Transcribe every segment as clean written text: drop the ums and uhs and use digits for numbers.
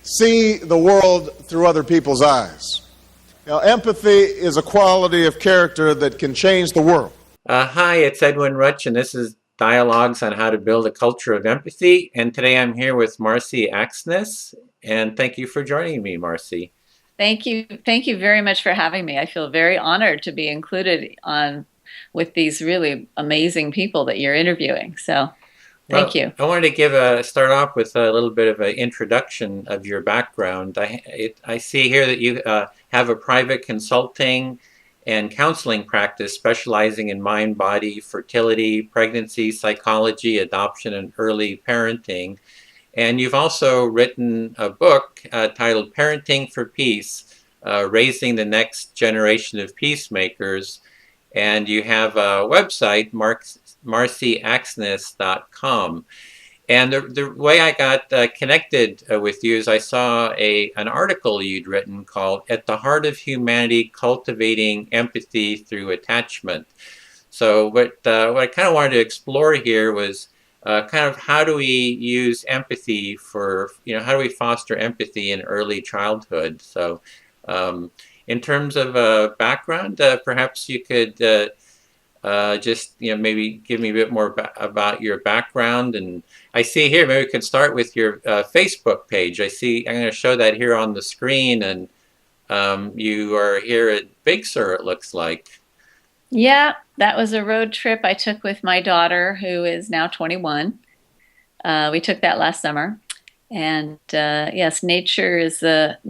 see the world through other people's eyes. Now, empathy is a quality of character that can change the world. Hi, it's Edwin Rutsch, and this is Dialogues on How to Build a Culture of Empathy. And today I'm here with Marcy Axness, and thank you for joining me, Marcy. Thank you. Thank you very much for having me. I feel very honored to be included on with these really amazing people that you're interviewing. So thank you. I wanted to start off with a little bit of an introduction of your background. I see here that you have a private consulting and counseling practice specializing in mind, body, fertility, pregnancy, psychology, adoption, and early parenting. And you've also written a book titled Parenting for Peace, Raising the Next Generation of Peacemakers. And you have a website, MarcyAxness.com. And the way I got connected with you is I saw an article you'd written called At the Heart of Humanity, Cultivating Empathy Through Attachment. So what I kind of wanted to explore here was kind of how do we use empathy for, how do we foster empathy in early childhood? So in terms of background, perhaps you could just maybe give me a bit more about your background. And I see here, maybe we could start with your Facebook page. I'm going to show that here on the screen, and you are here at Big Sur, it looks like. Yeah, that was a road trip I took with my daughter, who is now 21. We took that last summer. And yes, nature is a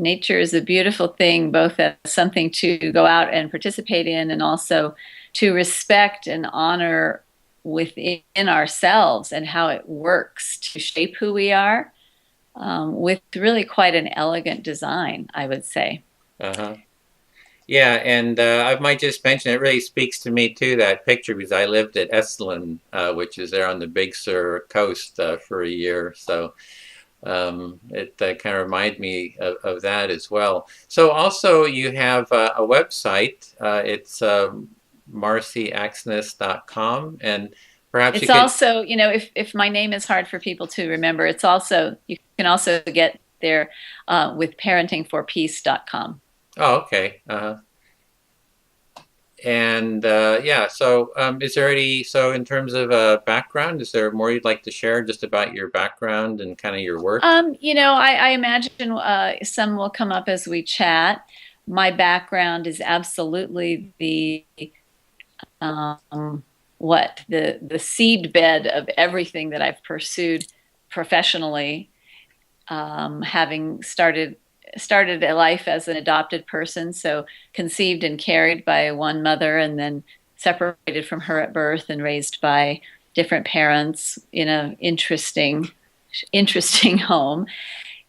beautiful thing, both as something to go out and participate in, and also to respect and honor within ourselves and how it works to shape who we are, with really quite an elegant design, I would say. Uh-huh. Yeah, and I might just mention, it really speaks to me too, that picture, because I lived at Esalen, which is there on the Big Sur coast for a year. So it kind of reminded me of that as well. So also you have a website. It's MarcyAxness.com, and perhaps it's also, if my name is hard for people to remember, it's also, you can also get there with parentingforpeace.com. Oh, okay. And yeah, so is there so in terms of background, is there more you'd like to share just about your background and kind of your work? I imagine some will come up as we chat. My background is absolutely the seed bed of everything that I've pursued professionally, having started a life as an adopted person, so conceived and carried by one mother and then separated from her at birth and raised by different parents in an interesting home.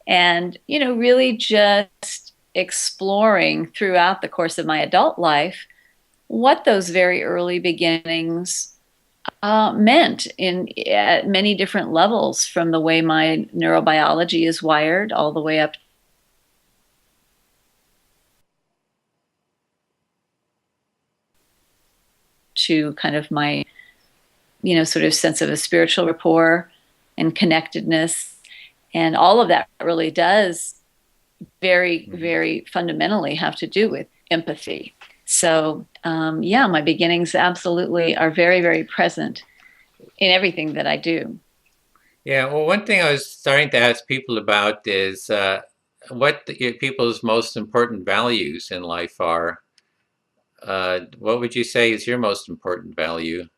And, really just exploring throughout the course of my adult life what those very early beginnings meant at many different levels, from the way my neurobiology is wired all the way up to kind of my, sort of sense of a spiritual rapport and connectedness. And all of that really does very, very fundamentally have to do with empathy. So, my beginnings absolutely are very, very present in everything that I do. Yeah, well, one thing I was starting to ask people about is what people's most important values in life are. What would you say is your most important value?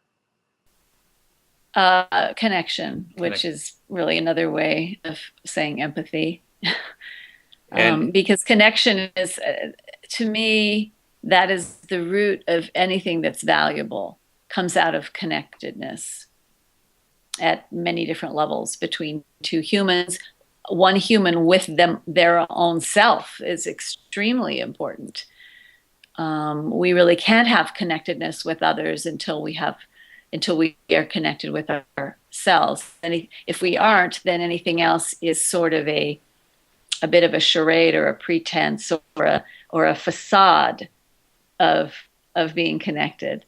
Connection, which is really another way of saying empathy. Because connection is, to me, that is the root of anything that's valuable, comes out of connectedness at many different levels between two humans. One human with their own self is extremely important. We really can't have connectedness with others until we are connected with ourselves. And if we aren't, then anything else is sort of a bit of a charade or a pretense or a facade of being connected.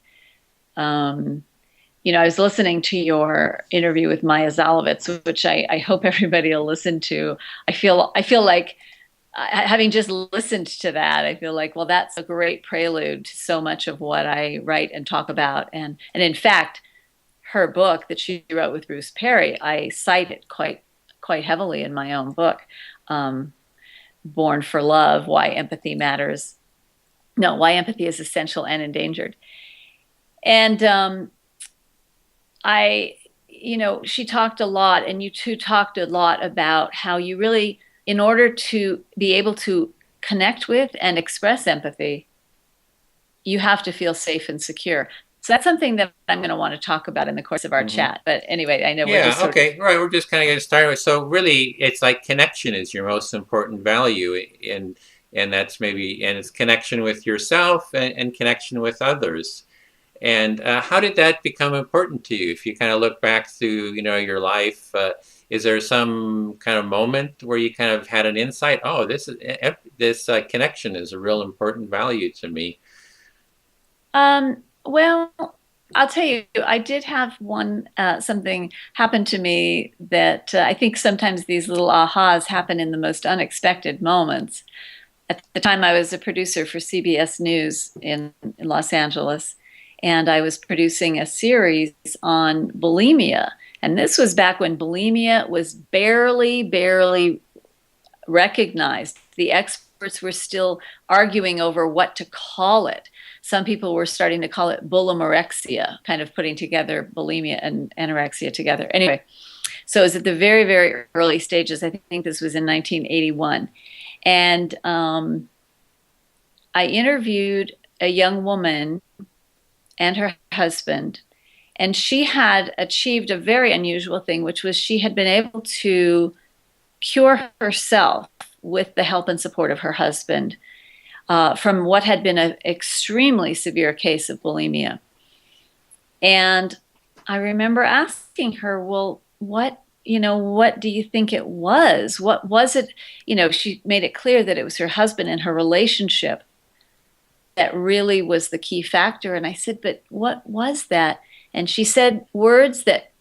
I was listening to your interview with Maya Zalovitz, which I hope everybody will listen to. I feel like having just listened to that, I feel like, well, that's a great prelude to so much of what I write and talk about. And in fact, her book that she wrote with Bruce Perry, I cite it quite heavily in my own book, Born for Love: Why Empathy Matters. No, Why Empathy is Essential and Endangered. And she talked a lot, and you two talked a lot about how you really, in order to be able to connect with and express empathy, you have to feel safe and secure. So that's something that I'm going to want to talk about in the course of our chat. But anyway, I know we're just right. We're just kind of getting started. So really, it's like connection is your most important value, and that's maybe, and it's connection with yourself and connection with others. And how did that become important to you? If you kind of look back through, your life, is there some kind of moment where you kind of had an insight? Oh, this connection is a real important value to me. Well, I'll tell you, I did have something happen to me that I think sometimes these little ahas happen in the most unexpected moments. At the time, I was a producer for CBS News in Los Angeles, and I was producing a series on bulimia. And this was back when bulimia was barely recognized. The experts were still arguing over what to call it. Some people were starting to call it bulimorexia, kind of putting together bulimia and anorexia together. Anyway, so it was at the very early stages. I think this was in 1981. And I interviewed a young woman and her husband, and she had achieved a very unusual thing, which was she had been able to cure herself with the help and support of her husband from what had been an extremely severe case of bulimia. And I remember asking her, well, what do you think it was? What was it? She made it clear that it was her husband and her relationship that really was the key factor. And I said, but what was that? And she said words that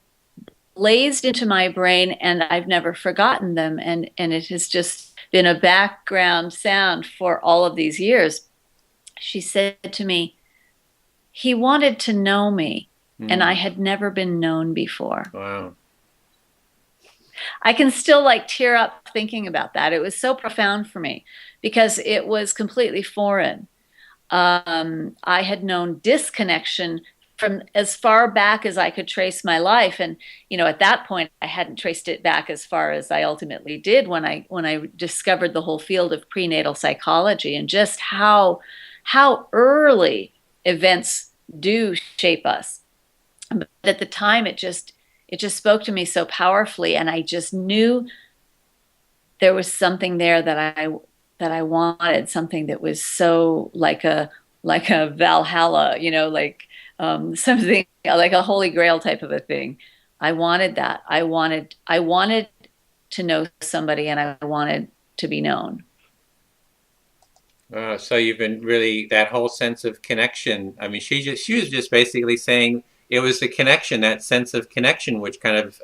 blazed into my brain, and I've never forgotten them. And it has just been a background sound for all of these years. She said to me, he wanted to know me, and I had never been known before. Wow. I can still tear up thinking about that. It was so profound for me because it was completely foreign. I had known disconnection from as far back as I could trace my life. And, at that point, I hadn't traced it back as far as I ultimately did when I discovered the whole field of prenatal psychology and just how early events do shape us. But at the time, it just spoke to me so powerfully. And I just knew there was something there that I wanted, something that was so like a Valhalla, something like a Holy Grail type of a thing. I wanted that. I wanted to know somebody, and I wanted to be known. So you've been really, that whole sense of connection. I mean, she was just basically saying it was the connection, that sense of connection, which kind of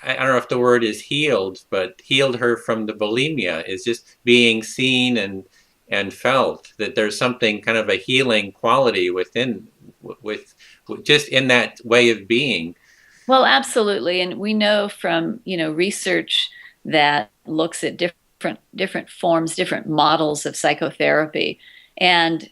I don't know if the word is healed, but healed her from the bulimia, is just being seen and felt, that there's something kind of a healing quality within, with just in that way of being. Well, absolutely. And we know from, research that looks at different forms, different models of psychotherapy. And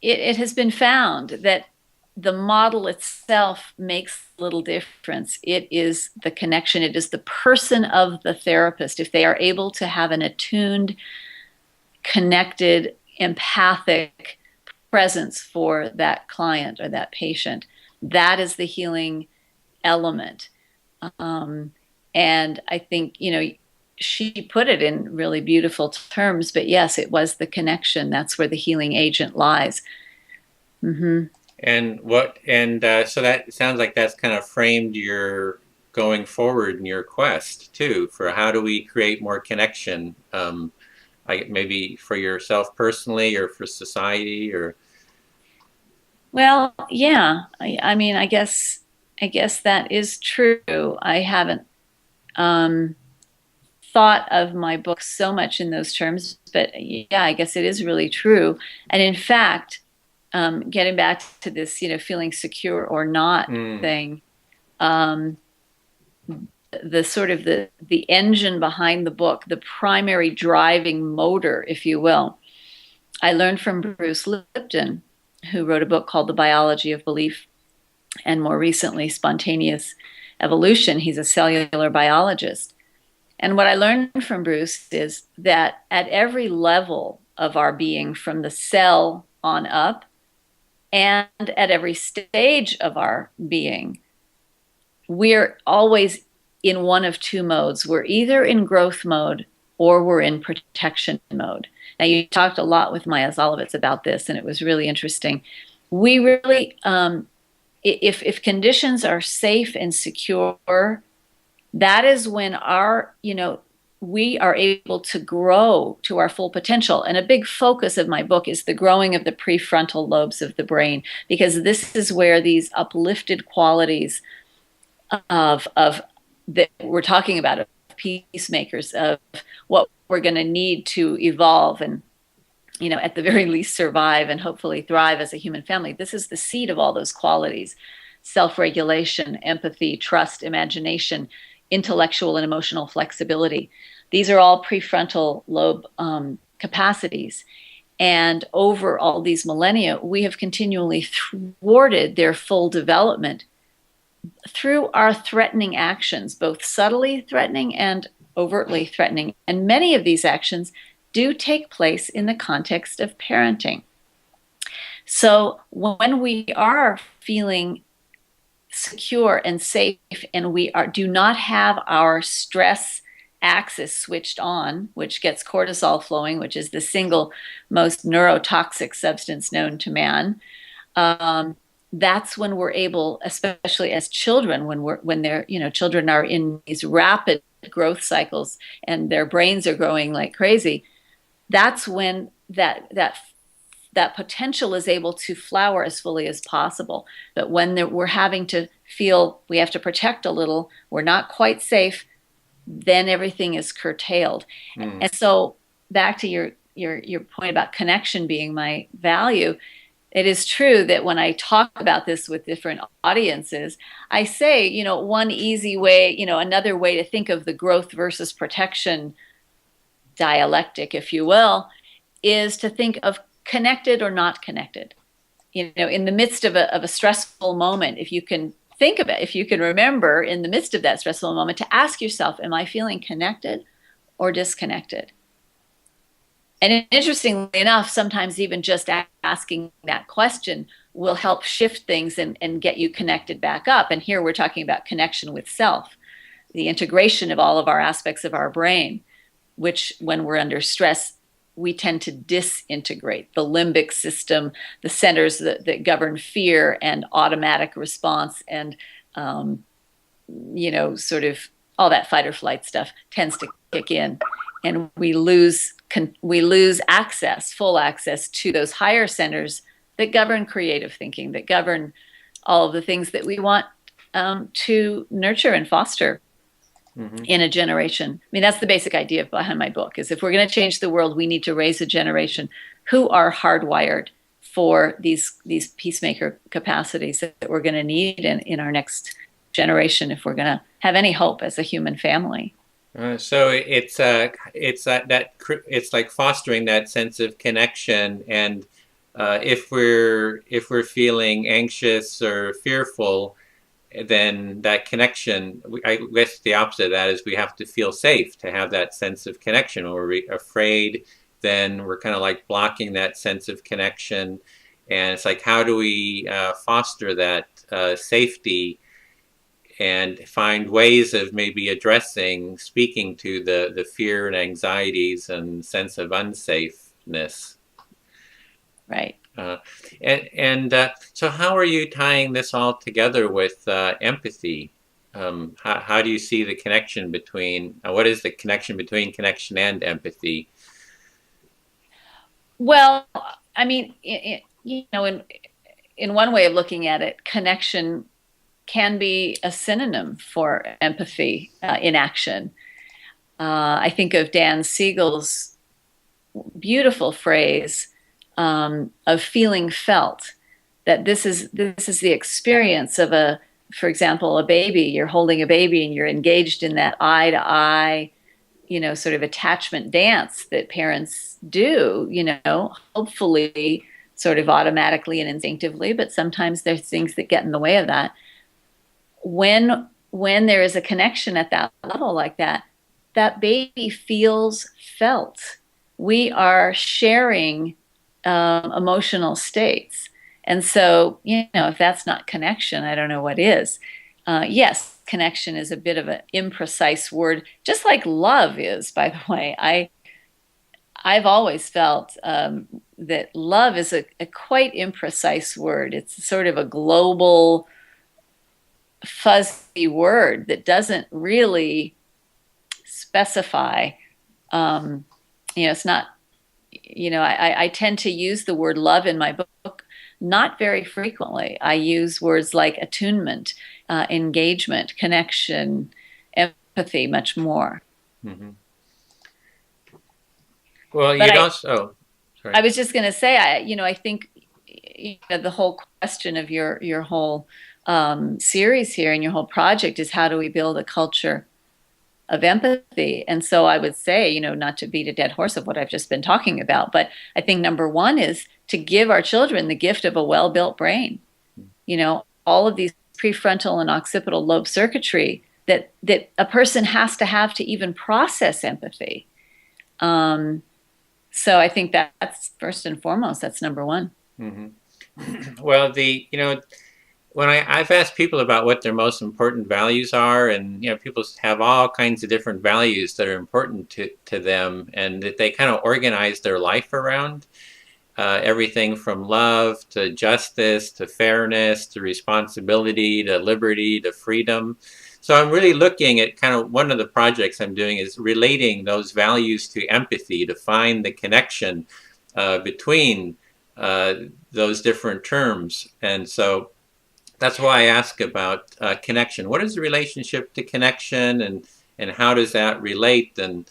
it has been found that the model itself makes little difference. It is the connection. It is the person of the therapist. If they are able to have an attuned, connected, empathic presence for that client or that patient, that is the healing element. And I think, she put it in really beautiful terms, but yes, it was the connection. That's where the healing agent lies. Mm-hmm. And so that sounds like that's kind of framed your going forward in your quest too, for how do we create more connection, maybe for yourself personally or for society, or. Well, yeah. I mean, I guess that is true. I haven't um, thought of my book so much in those terms, but yeah, I guess it is really true. And in fact, getting back to this, feeling secure or not Mm. thing, um, the sort of the engine behind the book, the primary driving motor, if you will, I learned from Bruce Lipton, who wrote a book called The Biology of Belief, and more recently, Spontaneous Evolution. He's a cellular biologist. And what I learned from Bruce is that at every level of our being, from the cell on up, and at every stage of our being, we're always in one of two modes. We're either in growth mode or we're in protection mode. Now, you talked a lot with Maya Zolovitz about this, and it was really interesting. We really, if conditions are safe and secure, that is when we are able to grow to our full potential. And a big focus of my book is the growing of the prefrontal lobes of the brain, because this is where these uplifted qualities of that we're talking about, of peacemakers, of what we're going to need to evolve and, at the very least survive and hopefully thrive as a human family. This is the seed of all those qualities: self-regulation, empathy, trust, imagination, intellectual and emotional flexibility. These are all prefrontal lobe capacities. And over all these millennia, we have continually thwarted their full development through our threatening actions, both subtly threatening and overtly threatening. And many of these actions do take place in the context of parenting. So when we are feeling secure and safe, and we do not have our stress axis switched on, which gets cortisol flowing, which is the single most neurotoxic substance known to man, that's when we're able, especially as children, when they're children are in these rapid growth cycles and their brains are growing like crazy. That's when that potential is able to flower as fully as possible. But when we're having to feel we have to protect a little, we're not quite safe, then everything is curtailed. And so back to your point about connection being my value, it is true that when I talk about this with different audiences, I say, one easy way, another way to think of the growth versus protection dialectic, if you will, is to think of connected or not connected. In the midst of a stressful moment, if you can think of it, if you can remember in the midst of that stressful moment to ask yourself, am I feeling connected or disconnected? And interestingly enough, sometimes even just asking that question will help shift things and get you connected back up. And here we're talking about connection with self, the integration of all of our aspects of our brain, which when we're under stress, we tend to disintegrate. The limbic system, the centers that govern fear and automatic response and, sort of all that fight or flight stuff tends to kick in. And we lose full access to those higher centers that govern creative thinking, that govern all of the things that we want to nurture and foster in a generation. I mean, that's the basic idea behind my book, is if we're going to change the world, we need to raise a generation who are hardwired for these peacemaker capacities that we're going to need in our next generation if we're going to have any hope as a human family. So it's like fostering that sense of connection, and if we're feeling anxious or fearful, then that connection, I guess the opposite of that is we have to feel safe to have that sense of connection. Or we're afraid, then we're kind of like blocking that sense of connection, and it's like, how do we foster that safety and find ways of maybe speaking to the fear and anxieties and sense of unsafeness. Right. So how are you tying this all together with empathy? How do you see the connection between, what is the connection between connection and empathy? Well, I mean, in one way of looking at it, connection can be a synonym for empathy in action. I think of Dan Siegel's beautiful phrase of feeling felt, that this is the experience of for example, a baby. You're holding a baby and you're engaged in that eye to eye, sort of attachment dance that parents do, hopefully sort of automatically and instinctively, but sometimes there's things that get in the way of that. When there is a connection at that level like that, that baby feels felt. We are sharing emotional states. And so, if that's not connection, I don't know what is. Yes, connection is a bit of an imprecise word, just like love is, by the way. I've always felt that love is a quite imprecise word. It's sort of a global, fuzzy word that doesn't really specify. It's not, I tend to use the word love in my book not very frequently. I use words like attunement, engagement, connection, empathy much more. Mm-hmm. Well, sorry. I was just going to say, I think the whole question of your whole series here and your whole project is, how do we build a culture of empathy? And so I would say, not to beat a dead horse of what I've just been talking about, but I think number one is to give our children the gift of a well-built brain. All of these prefrontal and occipital lobe circuitry that a person has to have to even process empathy. So I think that's first and foremost, that's number one. Mm-hmm. Well, when I've asked people about what their most important values are, and people have all kinds of different values that are important to them, and that they kind of organize their life around, everything from love to justice to fairness to responsibility to liberty to freedom. So I'm really looking at kind of, one of the projects I'm doing is relating those values to empathy, to find the connection between those different terms. And so that's why I ask about connection. What is the relationship to connection, and how does that relate? And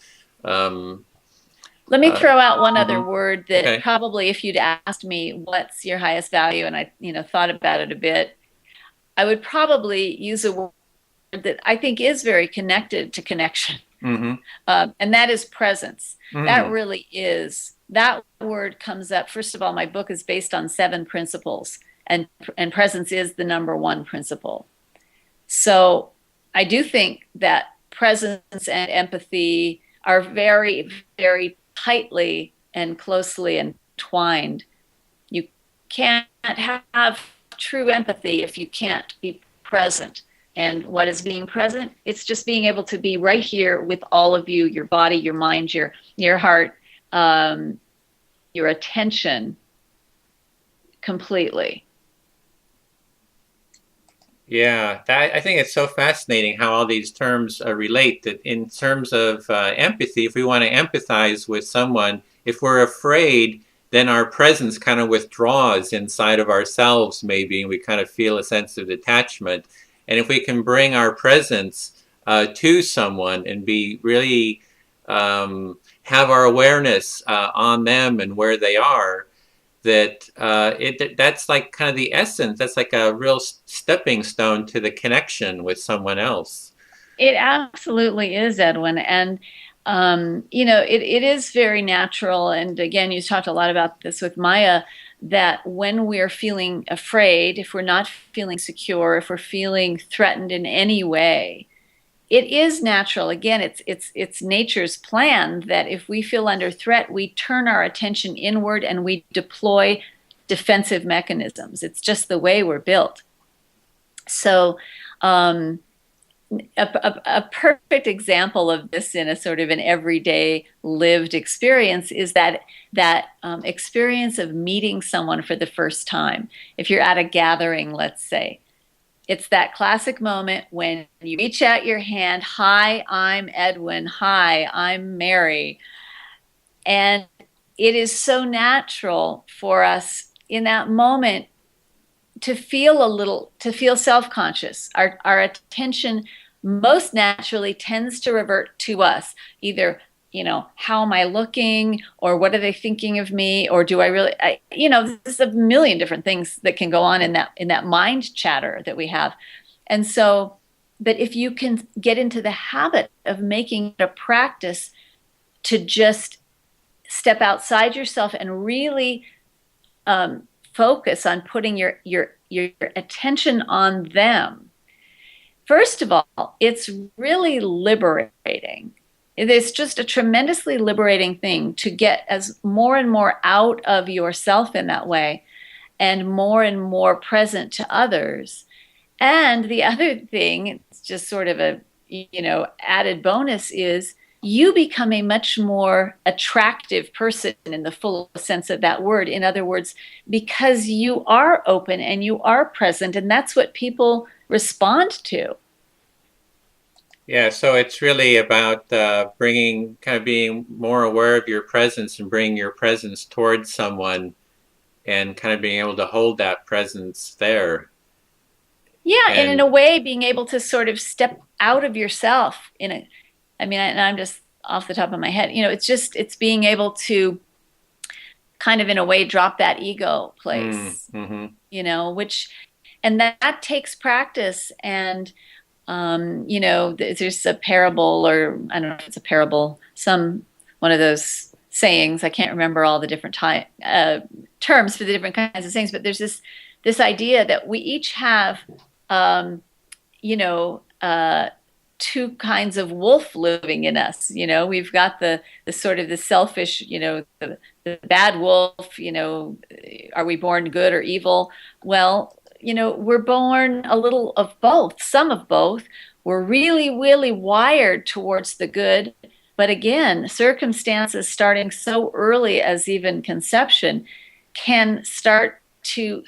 let me throw out one other mm-hmm. word that Okay. Probably if you'd asked me what's your highest value, and I thought about it a bit, I would probably use a word that I think is very connected to connection. Mm-hmm. And that is presence. Mm-hmm. That really is. That word comes up. First of all, my book is based on 7 principles, and presence is the number one principle. So I do think that presence and empathy are very, very tightly and closely entwined. You can't have true empathy if you can't be present. And what is being present? It's just being able to be right here with all of you, your body, your mind, your heart, your attention completely. Yeah, I think it's so fascinating how all these terms relate. That in terms of empathy, if we want to empathize with someone, if we're afraid, then our presence kind of withdraws inside of ourselves, maybe, and we kind of feel a sense of detachment. And if we can bring our presence to someone and be really have our awareness on them and where they are, that's like kind of the essence. That's like a real stepping stone to the connection with someone else. It absolutely is, Edwin. And it is very natural. And again, you talked a lot about this with Maya, that when we're feeling afraid, if we're not feeling secure, if we're feeling threatened in any way, it is natural. Again, it's nature's plan that if we feel under threat, we turn our attention inward and we deploy defensive mechanisms. It's just the way we're built. So a perfect example of this in a sort of an everyday lived experience is that experience of meeting someone for the first time. If you're at a gathering, let's say, it's that classic moment when you reach out your hand. Hi, I'm Edwin. Hi, I'm Mary. And it is so natural for us in that moment to feel self-conscious. Our attention most naturally tends to revert to us, either, how am I looking, or what are they thinking of me, or do I really, there's a million different things that can go on in that mind chatter that we have. And so, but if you can get into the habit of making it a practice to just step outside yourself and really focus on putting your attention on them. First of all, it's really liberating. It's just a tremendously liberating thing to get as more and more out of yourself in that way, and more present to others. And the other thing, it's just sort of a added bonus, is you become a much more attractive person in the full sense of that word. In other words, because you are open and you are present, and that's what people respond to. Yeah, so it's really about being more aware of your presence and bringing your presence towards someone, and kind of being able to hold that presence there. Yeah, and in a way, being able to sort of step out of yourself and I'm just off the top of my head, it's being able to kind of, in a way, drop that ego place, and that takes practice. And, there's a parable, or I don't know if it's a parable, one of those sayings, I can't remember all the different terms for the different kinds of sayings, but there's this idea that we each have, two kinds of wolf living in us. We've got the sort of the selfish, the bad wolf, are we born good or evil? Well, we're born a little of both, some of both. We're really, really wired towards the good. But again, circumstances starting so early as even conception can start to,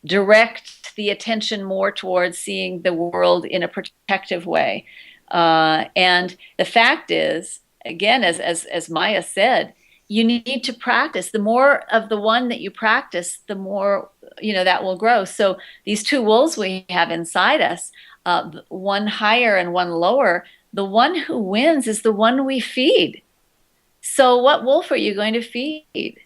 direct the attention more towards seeing the world in a protective way. And the fact is, again, as Maya said, you need to practice. The more of the one that you practice, the more, that will grow. So these two wolves we have inside us, one higher and one lower, the one who wins is the one we feed. So what wolf are you going to feed?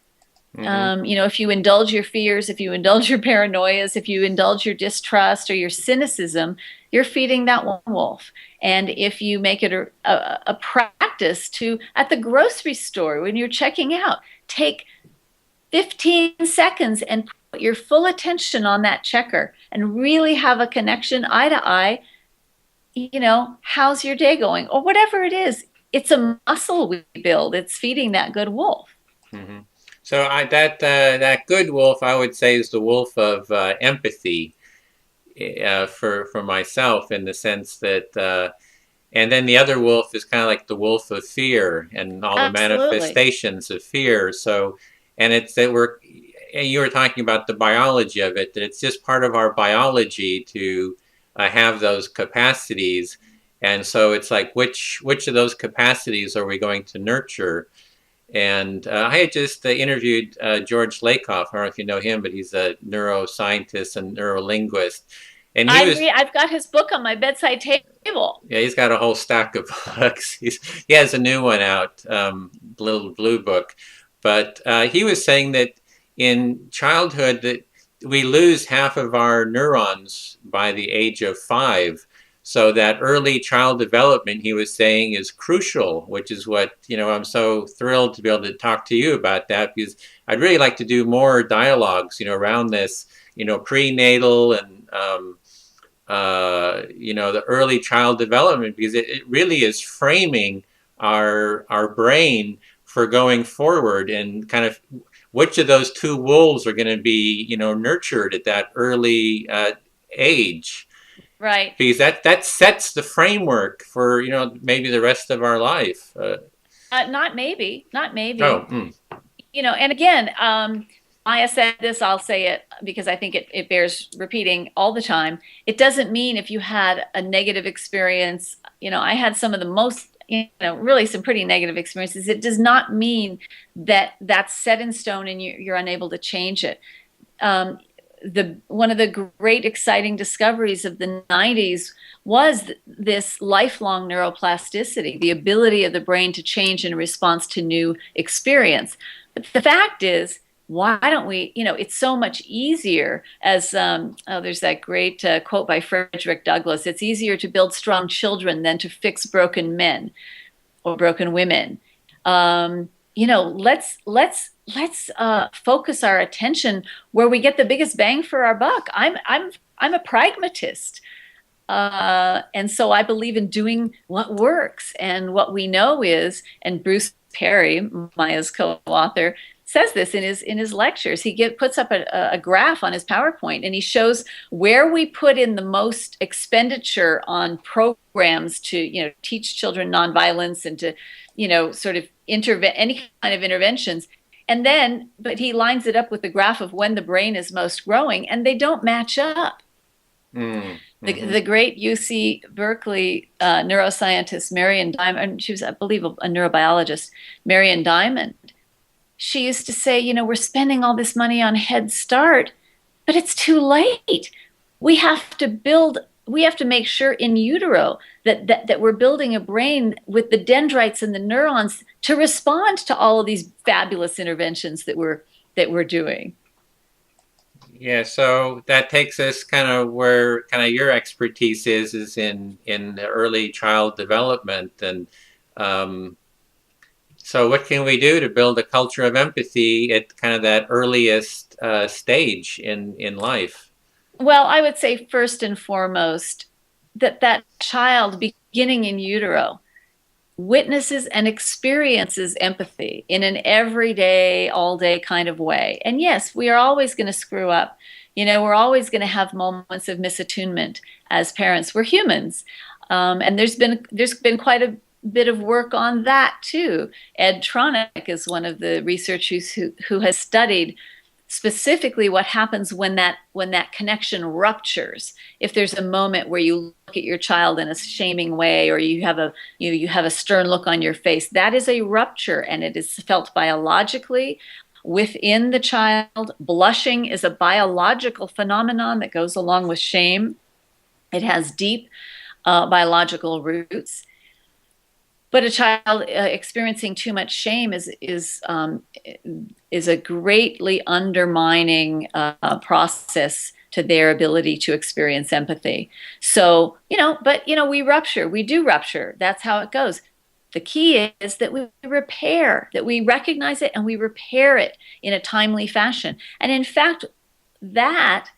Mm-hmm. If you indulge your fears, if you indulge your paranoias, if you indulge your distrust or your cynicism, you're feeding that one wolf. And if you make it a practice to, at the grocery store, when you're checking out, take 15 seconds and put your full attention on that checker and really have a connection eye to eye, how's your day going? Or whatever it is, it's a muscle we build. It's feeding that good wolf. Mm-hmm. So that good wolf, I would say, is the wolf of empathy for myself, in the sense that, and then the other wolf is kind of like the wolf of fear and all Absolutely. The manifestations of fear. So, and it's that you were talking about the biology of it, that it's just part of our biology to have those capacities. And so it's like, which of those capacities are we going to nurture? And I had just interviewed George Lakoff. I don't know if you know him, but he's a neuroscientist and neurolinguist. And I've got his book on my bedside table. Yeah, he's got a whole stack of books. He has a new one out, little blue book. But he was saying that in childhood that we lose half of our neurons by the age of 5. So that early child development, he was saying, is crucial, which is what, I'm so thrilled to be able to talk to you about that, because I'd really like to do more dialogues, around this, prenatal and, the early child development, because it really is framing our brain for going forward, and kind of which of those two wolves are going to be, nurtured at that early age. Right. Because that sets the framework for, maybe the rest of our life. Not maybe. Oh. And again, Maya said this, I'll say it because I think it bears repeating all the time. It doesn't mean if you had a negative experience, I had some of the most, really some pretty negative experiences. It does not mean that that's set in stone and you're unable to change it. one of the great exciting discoveries of the 90s was this lifelong neuroplasticity, the ability of the brain to change in response to new experience. But the fact is, why don't we, it's so much easier as, there's that great quote by Frederick Douglass, it's easier to build strong children than to fix broken men or broken women. Let's focus our attention where we get the biggest bang for our buck. I'm a pragmatist. And so I believe in doing what works. And what we know is, and Bruce Perry, Maya's co-author, says this in his lectures. He puts up a graph on his PowerPoint, and he shows where we put in the most expenditure on programs to teach children nonviolence and to sort of any kind of interventions. And then, but he lines it up with the graph of when the brain is most growing, and they don't match up. Mm-hmm. The great UC Berkeley neuroscientist Marion Diamond, she was, I believe, a neurobiologist, Marion Diamond, she used to say, we're spending all this money on Head Start, but it's too late. We have to make sure in utero that we're building a brain with the dendrites and the neurons to respond to all of these fabulous interventions that we're doing. Yeah, so that takes us kind of where kind of your expertise is in the early child development. And so what can we do to build a culture of empathy at kind of that earliest stage in life? Well, I would say first and foremost that child beginning in utero witnesses and experiences empathy in an everyday, all day kind of way. And yes, we are always going to screw up. We're always going to have moments of misattunement as parents. We're humans. And there's been quite a bit of work on that too. Ed Tronick is one of the researchers who has studied specifically what happens when that connection ruptures. If there's a moment where you look at your child in a shaming way, or you have a stern look on your face, that is a rupture, and it is felt biologically within the child. Blushing is a biological phenomenon that goes along with shame. It has deep biological roots. But a child experiencing too much shame is a greatly undermining process to their ability to experience empathy. So, we rupture. We do rupture. That's how it goes. The key is that we repair, that we recognize it and we repair it in a timely fashion. And in fact, that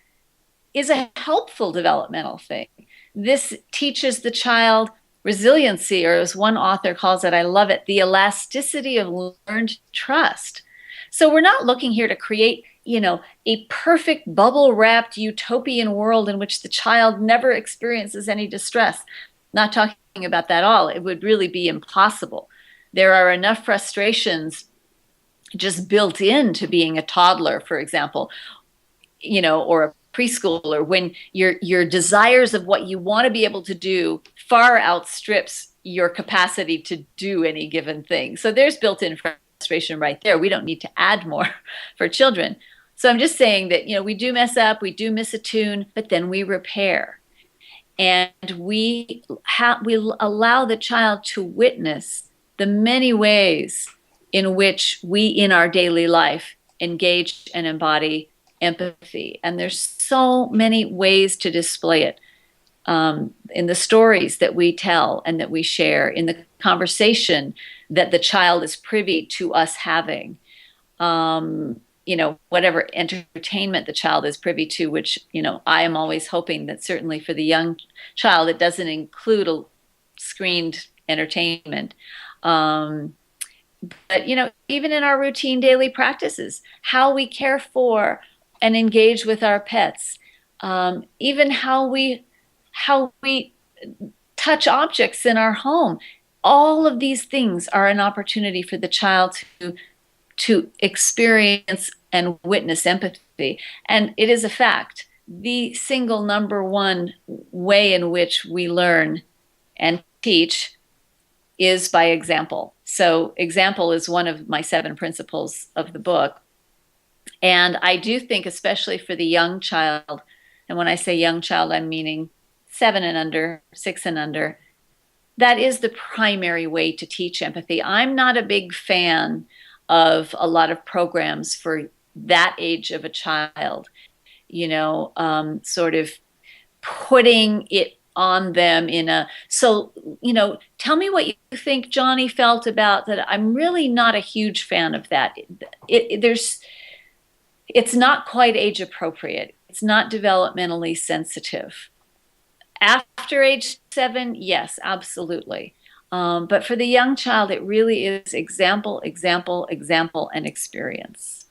is a helpful developmental thing. This teaches the child resiliency, or as one author calls it, I love it, the elasticity of learned trust. So we're not looking here to create, a perfect bubble-wrapped utopian world in which the child never experiences any distress. Not talking about that at all. It would really be impossible. There are enough frustrations just built into being a toddler, for example, or a preschooler, when your desires of what you want to be able to do far outstrips your capacity to do any given thing. So there's built-in frustration right there. We don't need to add more for children. So I'm just saying that, we do mess up, we do misattune, but then we repair. And we allow the child to witness the many ways in which we, in our daily life, engage and embody empathy. And there's so many ways to display it in the stories that we tell and that we share, in the conversation that the child is privy to us having, whatever entertainment the child is privy to, which, I am always hoping that certainly for the young child, it doesn't include a screened entertainment. But, even in our routine daily practices, how we care for and engage with our pets, even how we touch objects in our home. All of these things are an opportunity for the child to experience and witness empathy. And it is a fact, the single number one way in which we learn and teach is by example. So example is one of my 7 principles of the book. And I do think, especially for the young child, and when I say young child, I'm meaning 7 and under, 6 and under, that is the primary way to teach empathy. I'm not a big fan of a lot of programs for that age of a child, sort of putting it on them tell me what you think Johnny felt about that. I'm really not a huge fan of that. It's not quite age appropriate. It's not developmentally sensitive. After age 7, yes, absolutely. But for the young child, it really is example, example, example, and experience.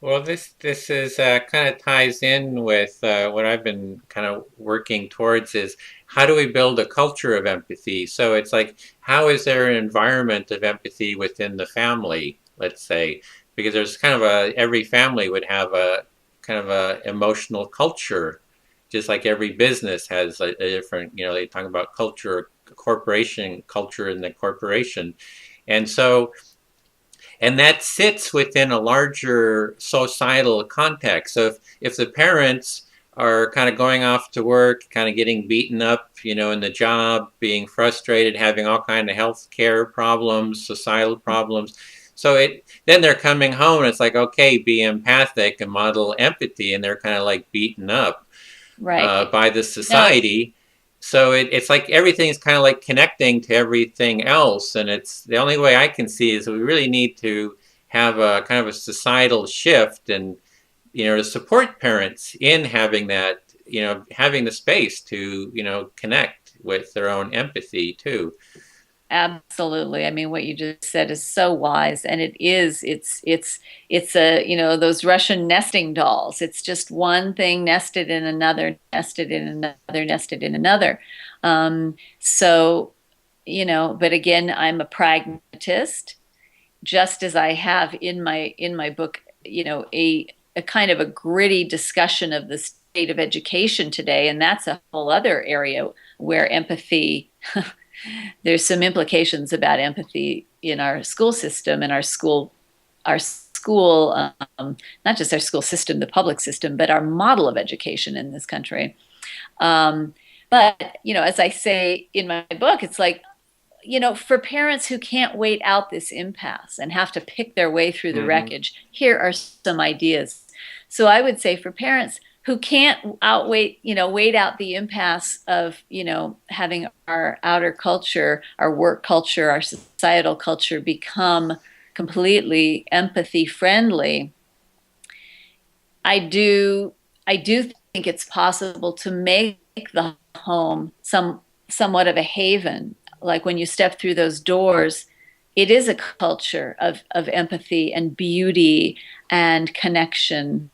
Well, this is kind of ties in with what I've been kind of working towards is how do we build a culture of empathy? So it's like, how is there an environment of empathy within the family, let's say? Because there's kind of every family would have a kind of a emotional culture, just like every business has a different, they talk about culture, corporation culture in the corporation. And so, and that sits within a larger societal context. So if the parents are kind of going off to work, kind of getting beaten up, in the job, being frustrated, having all kind of health care problems, societal problems. So then they're coming home and it's like, okay, be empathic and model empathy. And they're kind of like beaten up by the society. No. So it's like everything's kind of like connecting to everything else. And it's the only way I can see is we really need to have a kind of a societal shift and, to support parents in having that, having the space to, connect with their own empathy too. Absolutely. I mean, what you just said is so wise, and it's those Russian nesting dolls. It's just one thing nested in another, nested in another, nested in another. But again, I'm a pragmatist, just as I have in my book, a kind of a gritty discussion of the state of education today, and that's a whole other area where empathy. There's some implications about empathy in our school system and not just our school system, the public system, but our model of education in this country. But as I say in my book, it's like, for parents who can't wait out this impasse and have to pick their way through the wreckage, here are some ideas. So I would say for parents who can't wait out the impasse of, having our outer culture, our work culture, our societal culture become completely empathy friendly. I do think it's possible to make the home somewhat of a haven. Like when you step through those doors, it is a culture of empathy and beauty and connection.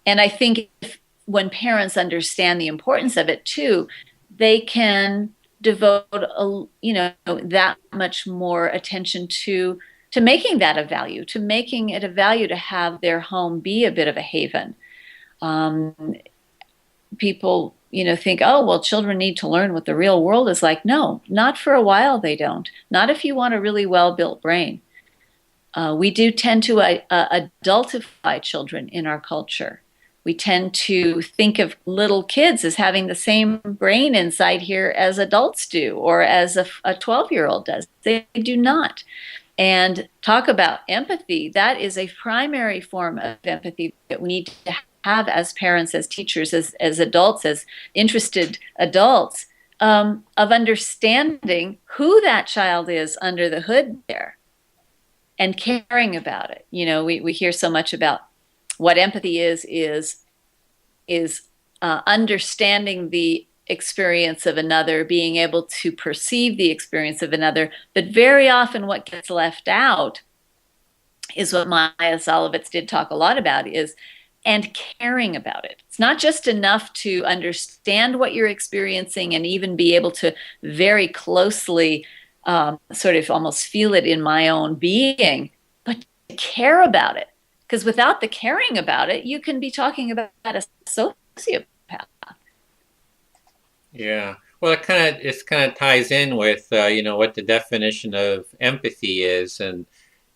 And I think when parents understand the importance of it too, they can devote that much more attention to making that a value, to making it a value to have their home be a bit of a haven. People, think, oh, well, children need to learn what the real world is like. No, not for a while they don't. Not if you want a really well-built brain. We do tend to adultify children in our culture. We tend to think of little kids as having the same brain inside here as adults do, or as a 12-year-old does. They do not. And talk about empathy, that is a primary form of empathy that we need to have as parents, as teachers, as adults, as interested adults, of understanding who that child is under the hood there and caring about it. We hear so much about what empathy is understanding the experience of another, being able to perceive the experience of another. But very often what gets left out is what Maya Solovitz did talk a lot about and caring about it. It's not just enough to understand what you're experiencing and even be able to very closely sort of almost feel it in my own being, but to care about it. Because without the caring about it, you can be talking about a sociopath. Yeah. Well, it kind of ties in with what the definition of empathy is, and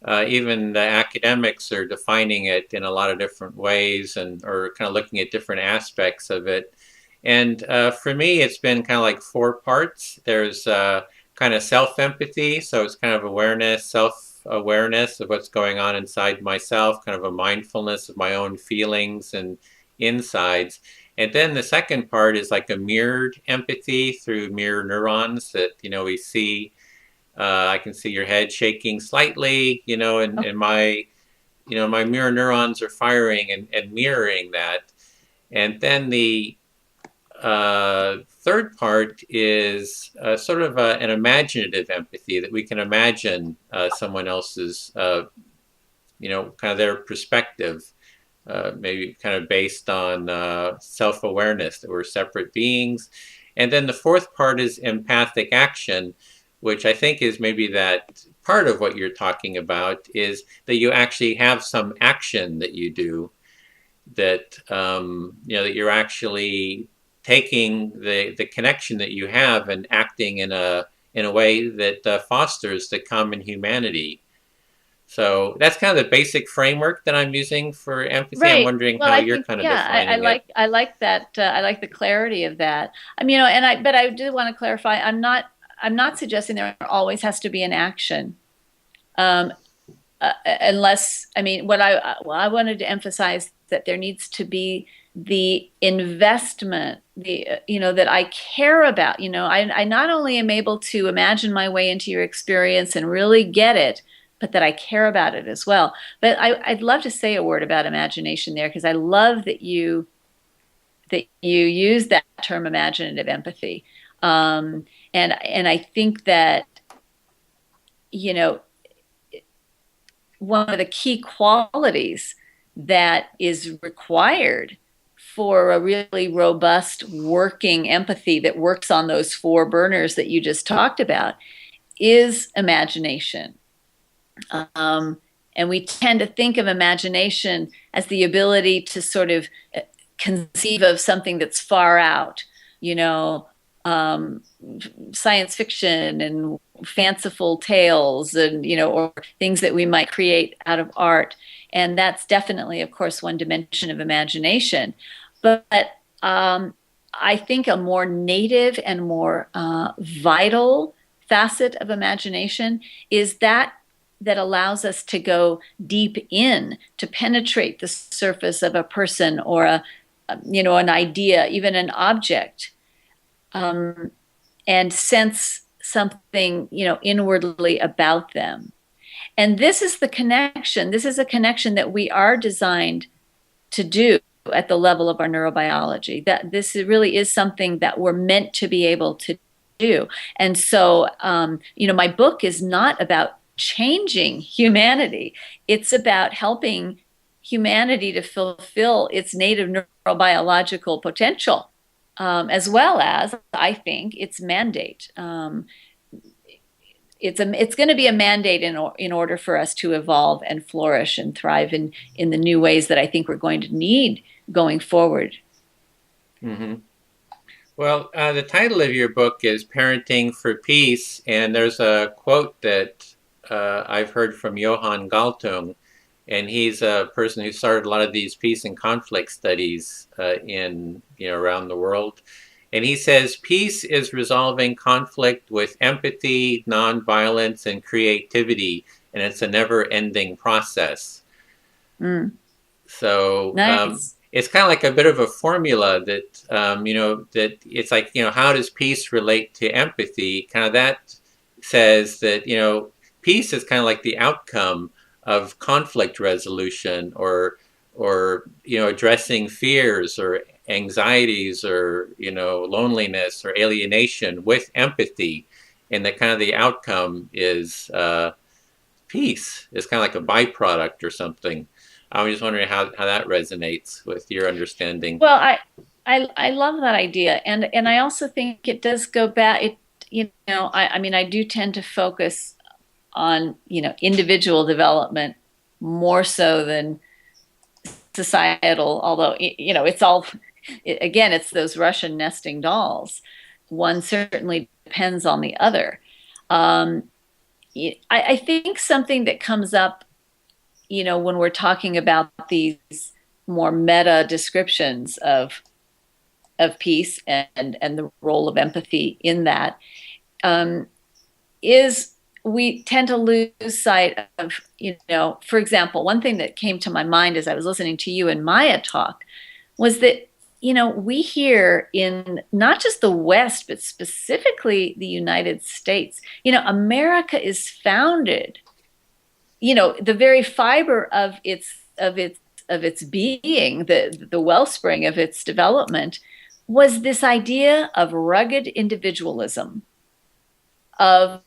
even the academics are defining it in a lot of different ways and or kind of looking at different aspects of it. And for me, it's been kind of like four parts. There's kind of self-empathy, so it's kind of awareness, self-awareness of what's going on inside myself, kind of a mindfulness of my own feelings and insides. And then the second part is like a mirrored empathy through mirror neurons that, we see. I can see your head shaking slightly, and my, my mirror neurons are firing and mirroring that. And then the third part is sort of an imaginative empathy that we can imagine someone else's, kind of their perspective, maybe kind of based on self-awareness that we're separate beings. And then the fourth part is empathic action, which I think is maybe that part of what you're talking about is that you actually have some action that you do that, that you're actually taking the connection that you have and acting in a way that fosters the common humanity. So that's kind of the basic framework that I'm using for empathy. Right. I'm wondering how you're kind of defining it. I like that. I like the clarity of that. But I do want to clarify. I'm not suggesting there always has to be an action, unless what I wanted to emphasize that there needs to be the investment, that I care about. I not only am able to imagine my way into your experience and really get it, but that I care about it as well. But I'd love to say a word about imagination there, because I love that you use that term, imaginative empathy. And I think that, one of the key qualities that is required for a really robust working empathy that works on those four burners that you just talked about is imagination. And we tend to think of imagination as the ability to sort of conceive of something that's far out, science fiction and fanciful tales and, or things that we might create out of art. And that's definitely, of course, one dimension of imagination. But I think a more native and more vital facet of imagination is that allows us to go deep in, to penetrate the surface of a person or an idea, even an object, and sense something, inwardly about them. And this is the connection. This is a connection that we are designed to do at the level of our neurobiology. That this really is something that we're meant to be able to do. And so, my book is not about changing humanity. It's about helping humanity to fulfill its native neurobiological potential, as well as, I think, its mandate. It's going to be a mandate in order for us to evolve and flourish and thrive in the new ways that I think we're going to need going forward. Mm-hmm. Well, the title of your book is Parenting for Peace, and there's a quote that I've heard from Johann Galtung, and he's a person who started a lot of these peace and conflict studies around the world. And he says, peace is resolving conflict with empathy, nonviolence, and creativity, and it's a never-ending process. Mm. So nice. It's kind of like a bit of a formula that, that it's like, how does peace relate to empathy? Kind of that says that, peace is kind of like the outcome of conflict resolution or addressing fears or anxieties or, loneliness or alienation with empathy. And that kind of the outcome is peace. It's kind of like a byproduct or something. I'm just wondering how that resonates with your understanding. Well, I love that idea. And I also think it does go back, I do tend to focus on, individual development more so than societal, although, it's all, again, it's those Russian nesting dolls. One certainly depends on the other. I think something that comes up, when we're talking about these more meta descriptions of peace and the role of empathy in that, is we tend to lose sight of, for example, one thing that came to my mind as I was listening to you and Maya talk was that, we here in not just the West, but specifically the United States, America is founded, the very fiber of its being, the wellspring of its development was this idea of rugged individualism, of,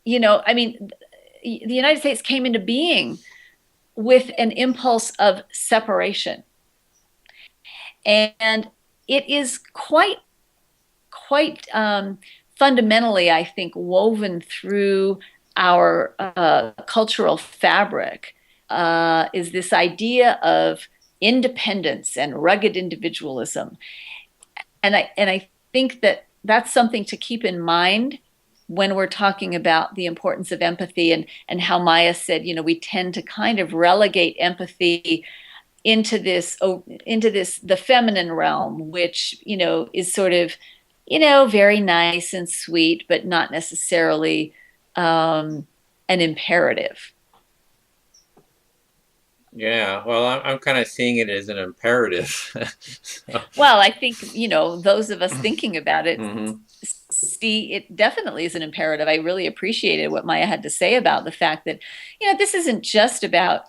the United States came into being with an impulse of separation. And it is quite fundamentally, I think, woven through our cultural fabric, is this idea of independence and rugged individualism. And I think that that's something to keep in mind when we're talking about the importance of empathy, and how Maya said, we tend to kind of relegate empathy into the feminine realm, which, is sort of, very nice and sweet, but not necessarily an imperative. Yeah, well, I'm kind of seeing it as an imperative. So. Well, I think, those of us thinking about it see it definitely as an imperative. I really appreciated what Maya had to say about the fact that, this isn't just about,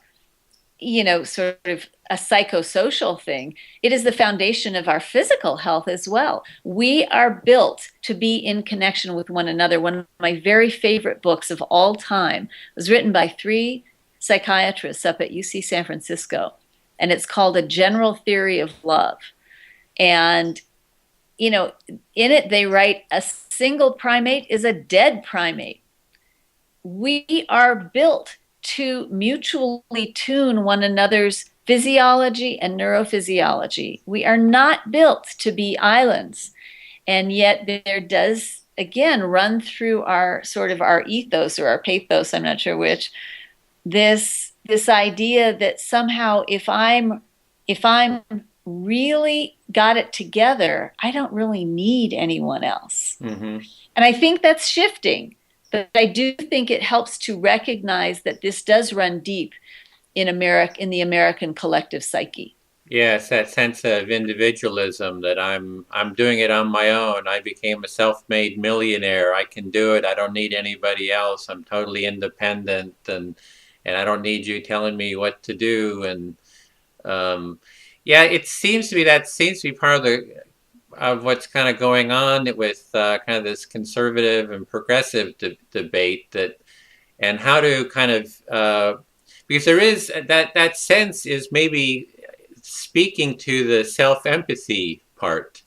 sort of a psychosocial thing. It is the foundation of our physical health as well. We are built to be in connection with one another. One of my very favorite books of all time was written by 3 psychiatrists up at UC San Francisco, and it's called A General Theory of Love. And, in it they write, a single primate is a dead primate. We are built to mutually tune one another's physiology and neurophysiology. We are not built to be islands. And yet there does, again, run through our sort of our ethos or our pathos, I'm not sure which, this idea that somehow if I'm really got it together, I don't really need anyone else. And I think that's shifting. But I do think it helps to recognize that this does run deep in the American collective psyche. Yes, that sense of individualism, that I'm doing it on my own. I became a self-made millionaire. I can do it. I don't need anybody else. I'm totally independent, and I don't need you telling me what to do. And yeah, it seems to be part of what's kind of going on with kind of this conservative and progressive debate, and how to kind of because there is that sense is maybe speaking to the self-empathy part,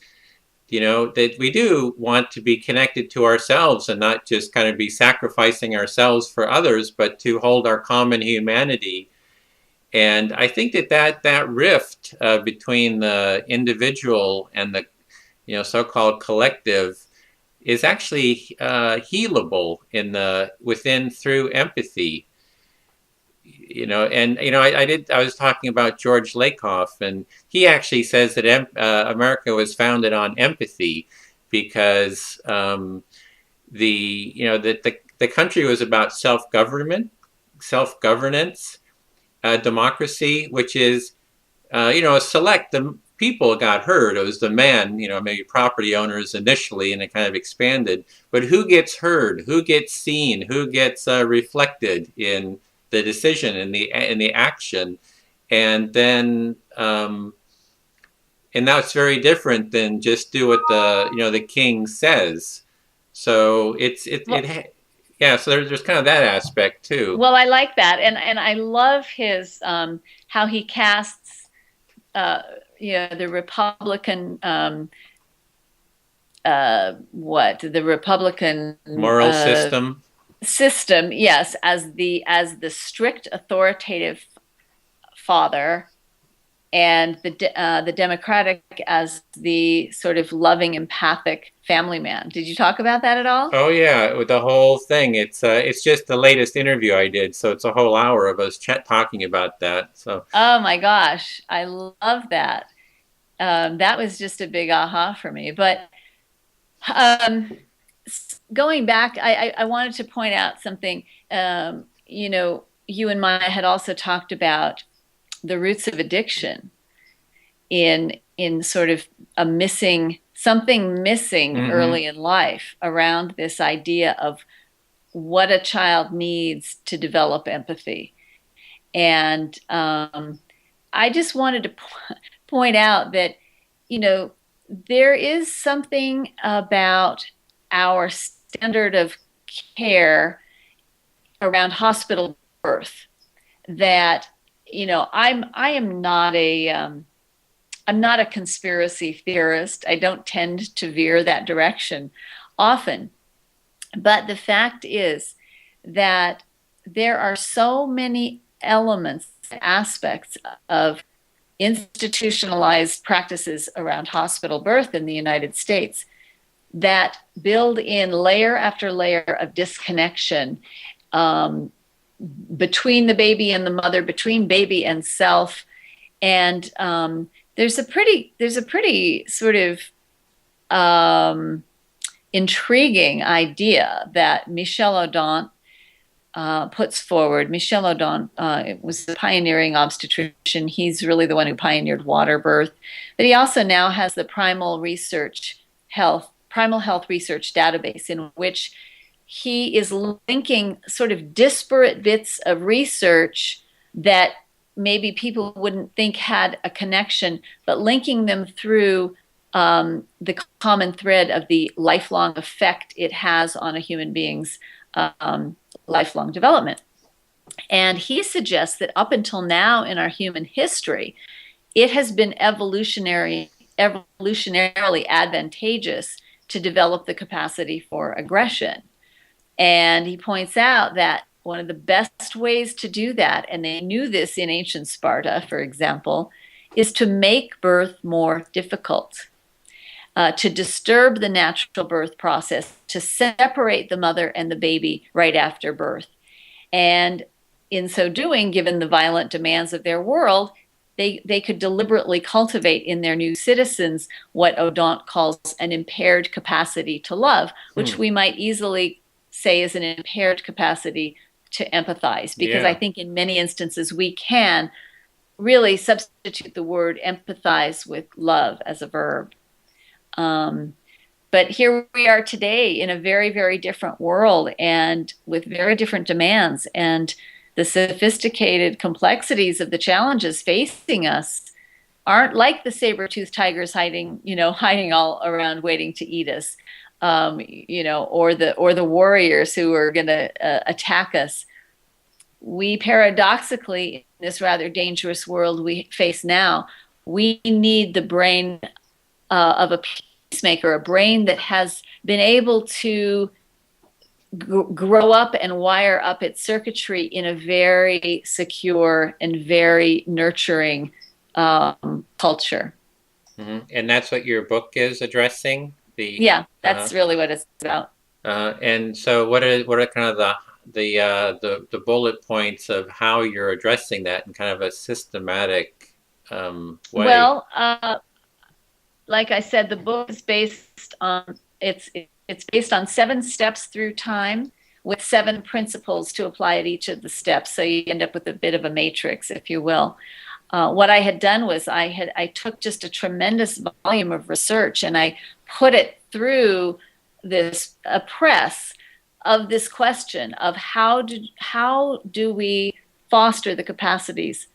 that we do want to be connected to ourselves and not just kind of be sacrificing ourselves for others, but to hold our common humanity. And I think that rift between the individual and the so-called collective is actually healable within through empathy. I was talking about George Lakoff, and he actually says that America was founded on empathy because the country was about self-governance, democracy, which is select the people got heard. It was the men, maybe property owners initially, and it kind of expanded. But who gets heard? Who gets seen? Who gets reflected in the decision, in the action? And then, and that's very different than just do what the king says. So yeah. So there's kind of that aspect too. Well, I like that, and I love his how he casts the Republican the Republican moral system, yes, as the strict authoritative father, and the Democratic as the sort of loving, empathic family man. Did you talk about that at all? Oh yeah, with the whole thing. It's just the latest interview I did, so it's a whole hour of us talking about that. So Oh my gosh, I love that. That was just a big aha for me. But um, going back, I wanted to point out something. You know, you and Maya had also talked about the roots of addiction in sort of a missing something missing early in life around this idea of what a child needs to develop empathy. And I just wanted to point out that, you know, there is something about our standard of care around hospital birth that, you know, I am not a I'm not a conspiracy theorist. I don't tend to veer that direction often. But the fact is that there are so many elements, aspects of institutionalized practices around hospital birth in the United States that build in layer after layer of disconnection between the baby and the mother, between baby and self. And there's a pretty sort of intriguing idea that Michel Audin puts forward. Michel Audin was a pioneering obstetrician. He's really the one who pioneered water birth, but he also now has the Primal Health Research Database, in which he is linking sort of disparate bits of research that maybe people wouldn't think had a connection, but linking them through the common thread of the lifelong effect it has on a human being's lifelong development. And he suggests that up until now in our human history, it has been evolutionarily advantageous to develop the capacity for aggression. And he points out that one of the best ways to do that, and they knew this in ancient Sparta, for example, is to make birth more difficult, to disturb the natural birth process, to separate the mother and the baby right after birth. And in so doing, given the violent demands of their world, they could deliberately cultivate in their new citizens what Audin calls an impaired capacity to love, which we might easily say is an impaired capacity to empathize, because I think in many instances we can really substitute the word empathize with love as a verb. But here we are today in a very, very different world and with very different demands, and the sophisticated complexities of the challenges facing us aren't like the saber-toothed tigers hiding all around waiting to eat us. Or the warriors who are going to attack us. We paradoxically, in this rather dangerous world we face now, we need the brain of a peacemaker, a brain that has been able to grow up and wire up its circuitry in a very secure and very nurturing culture. And that's what your book is addressing? That's really what it's about. And so what are kind of the bullet points of how you're addressing that in kind of a systematic way? Well, like I said, the book is based on it's based on 7 steps through time with 7 principles to apply at each of the steps. So you end up with a bit of a matrix, if you will. What I had done was I took just a tremendous volume of research and I put it through this press of this question of how do we foster the capacities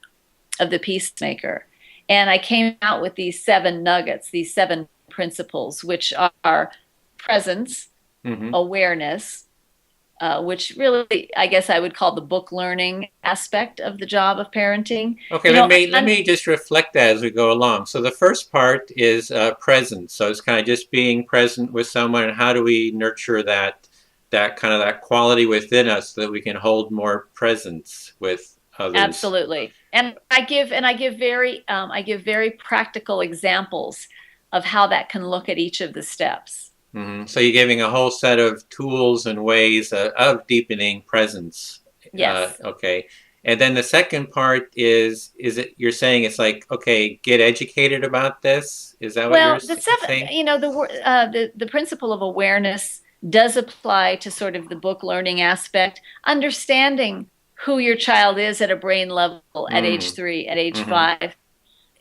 of the peacemaker. And I came out with these 7 nuggets, these 7 principles, which are presence, awareness, which really, I guess I would call the book learning aspect of the job of parenting. Okay, let me just reflect that as we go along. So the first part is presence. So it's kind of just being present with someone, and how do we nurture that kind of that quality within us so that we can hold more presence with others. Absolutely. And I give very practical examples of how that can look at each of the steps. So you're giving a whole set of tools and ways of deepening presence. Yes. Okay. And then the second part is it you're saying it's like, okay, get educated about this? Is that what you're Well, saying? the principle of awareness does apply to sort of the book learning aspect, understanding who your child is at a brain level at age Mm. 3, at age Hmm. 5,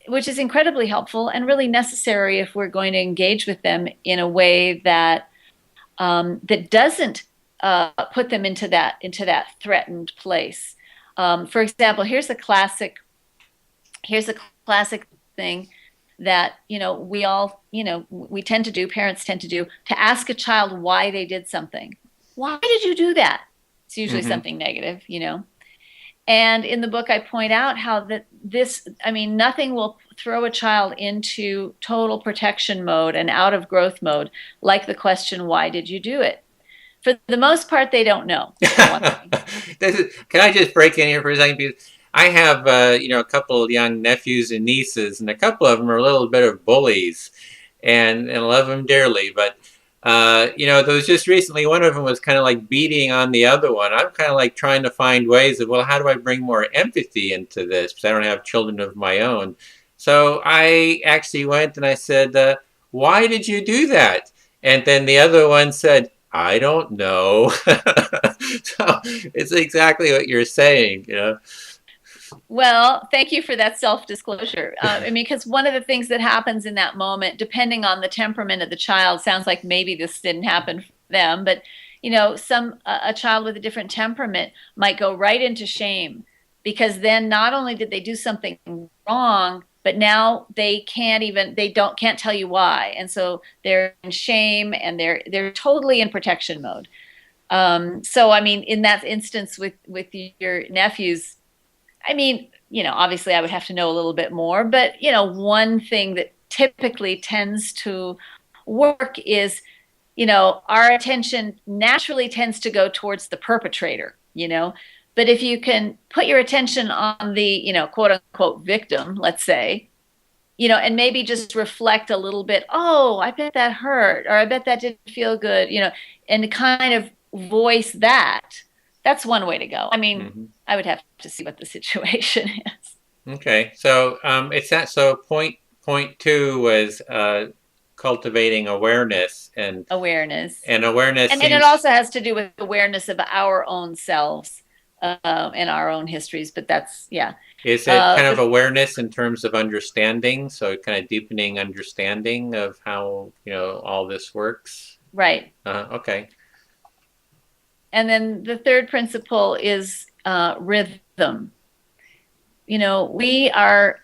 which is incredibly helpful and really necessary if we're going to engage with them in a way that that doesn't put them into that threatened place. For example, here's a classic thing that we all we tend to do, parents tend to do, to ask a child why they did something. Why did you do that? It's usually Hmm. something negative, and in the book I point out how nothing will throw a child into total protection mode and out of growth mode like the question, why did you do it? For the most part, they don't know, for one thing. Can I just break in here for a second? Because I have, a couple of young nephews and nieces, and a couple of them are a little bit of bullies, and I love them dearly. But there was just recently one of them was kind of like beating on the other one. I'm kind of like trying to find ways of, well, how do I bring more empathy into this? Because I don't have children of my own. So I actually went and I said, why did you do that? And then the other one said, I don't know. So it's exactly what you're saying. Well, thank you for that self-disclosure. Because one of the things that happens in that moment, depending on the temperament of the child, sounds like maybe this didn't happen for them, but a child with a different temperament might go right into shame, because then not only did they do something wrong, but now can't tell you why, and so they're in shame and they're totally in protection mode. So in that instance with your nephews, obviously I would have to know a little bit more, but one thing that typically tends to work is, our attention naturally tends to go towards the perpetrator, but if you can put your attention on the, quote unquote victim, let's say, and maybe just reflect a little bit, oh, I bet that hurt, or I bet that didn't feel good, and kind of voice that. That's one way to go. Hmm. I would have to see what the situation is. Okay, so it's that. So point two was cultivating awareness, Awareness. and awareness And it seems. also has to do with awareness of our own selves and our own histories. But that's, yeah. Is it kind of The, awareness in terms of understanding? So kind of deepening understanding of how all this works. right. Okay. And then the third principle is rhythm. We are,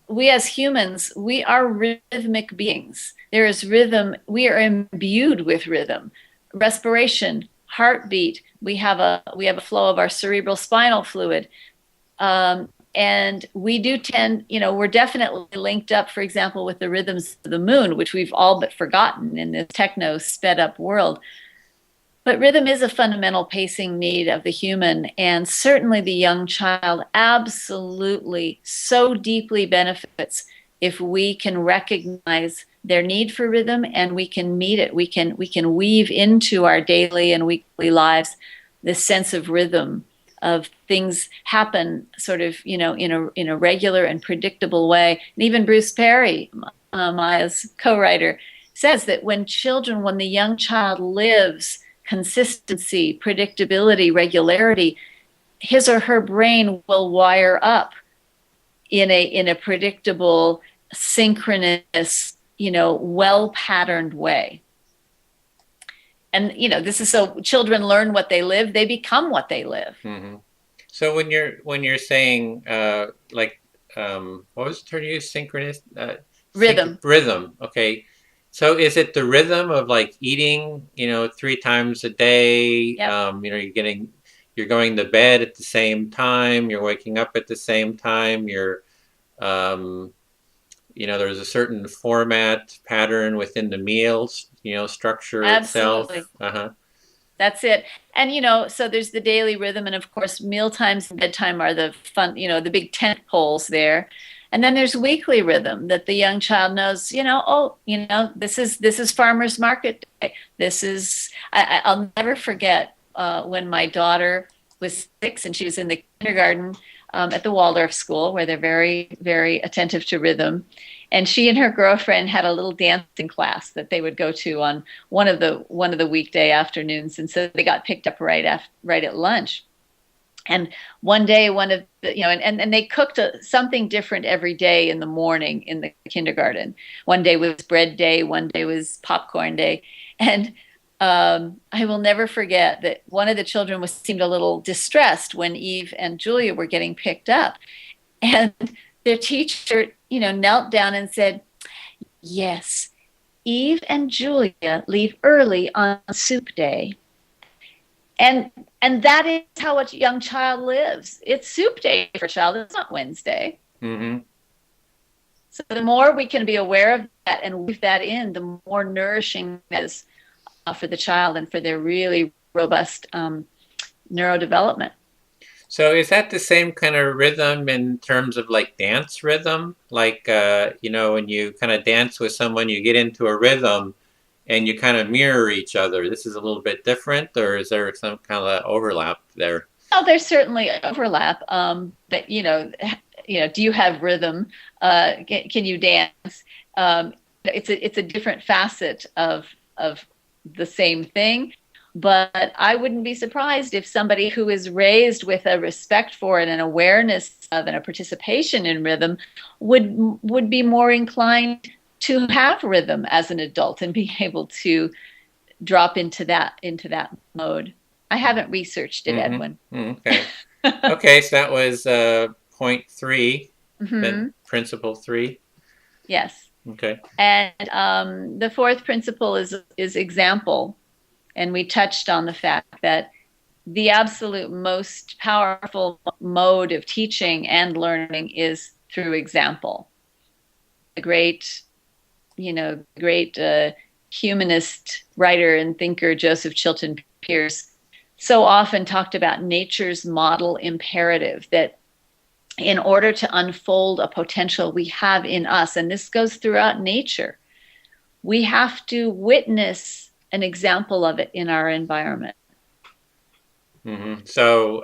we as humans, we are rhythmic beings. There is rhythm. We are imbued with rhythm, respiration, heartbeat. We have a flow of our cerebral spinal fluid. And we do tend, we're definitely linked up, for example, with the rhythms of the moon, which we've all but forgotten in this techno sped up world. But rhythm is a fundamental pacing need of the human, and certainly the young child absolutely so deeply benefits if we can recognize their need for rhythm and we can meet it. We can weave into our daily and weekly lives this sense of rhythm, of things happen sort of in a regular and predictable way. And even Bruce Perry, Maya's co-writer, says that when the young child lives consistency, predictability, regularity, his or her brain will wire up in a predictable, synchronous, well-patterned way. And this is so children learn what they live, they become what they live. Mm-hmm. So when you're saying what was the term you used? Synchronous Rhythm. rhythm. Okay. So is it the rhythm of like eating, 3 times a day? Yep. You're going to bed at the same time. You're waking up at the same time. There's a certain format pattern within the meals, structure itself. Absolutely. Uh-huh. That's it. And, so there's the daily rhythm. And of course, meal times and bedtime are the fun, the big tent poles there. And then there's weekly rhythm that the young child knows, this is farmer's market day. I'll never forget when my daughter was 6 and she was in the kindergarten at the Waldorf school, where they're very, very attentive to rhythm. And she and her girlfriend had a little dancing class that they would go to on one of the weekday afternoons, and so they got picked up right at lunch. And one day, and they cooked something different every day in the morning in the kindergarten. One day was bread day, one day was popcorn day, and I will never forget that one of the children seemed a little distressed when Eve and Julia were getting picked up, and their teacher, knelt down and said, "Yes, Eve and Julia leave early on soup day." And that is how a young child lives. It's soup day for a child. It's not Wednesday. Mm-hmm. So the more we can be aware of that and weave that in, the more nourishing that is for the child and for their really robust neurodevelopment. So is that the same kind of rhythm in terms of like dance rhythm? Like, when you kind of dance with someone, you get into a rhythm and you kind of mirror each other. This is a little bit different, or is there some kind of overlap there? Oh, there's certainly overlap. But, do you have rhythm? Can you dance? It's a different facet of the same thing. But I wouldn't be surprised if somebody who is raised with a respect for it and awareness of and a participation in rhythm would be more inclined to have rhythm as an adult and be able to drop into that mode. I haven't researched it, Mm-hmm. Edwin. Okay. Okay, so that was point 3, Mm-hmm. then principle 3. Yes. Okay. And the fourth principle is example. And we touched on the fact that the absolute most powerful mode of teaching and learning is through example. The great humanist writer and thinker Joseph Chilton Pearce so often talked about nature's model imperative, that in order to unfold a potential we have in us, and this goes throughout nature, we have to witness an example of it in our environment. Mm-hmm. So,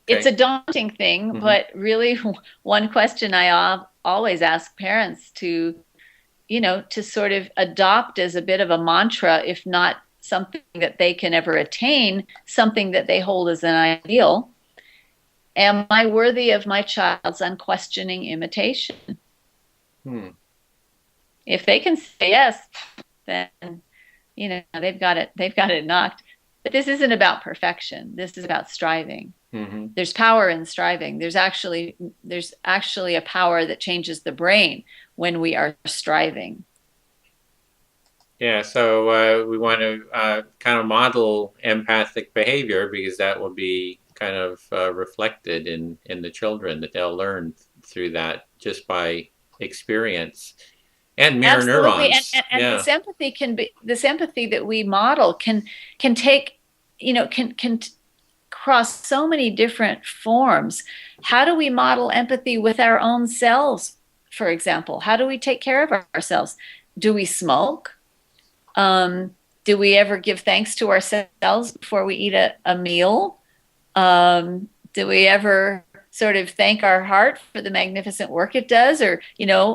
it's a daunting thing, mm-hmm. But really one question I always ask parents to sort of adopt as a bit of a mantra, if not something that they can ever attain, something that they hold as an ideal. Am I worthy of my child's unquestioning imitation? If they can say yes, then they've got it knocked. But this isn't about perfection. This is about striving. Mm-hmm. There's power in striving. There's actually a power that changes the brain when we are striving. Yeah, so we want to kind of model empathic behavior, because that will be kind of reflected in the children, that they'll learn through that just by experience. And mirror Absolutely. neurons. And yeah. This empathy that we model can take, can cross so many different forms. How do we model empathy with our own selves, for example? How do we take care of ourselves? Do we smoke? Do we ever give thanks to ourselves before we eat a meal? Do we ever sort of thank our heart for the magnificent work it does, or,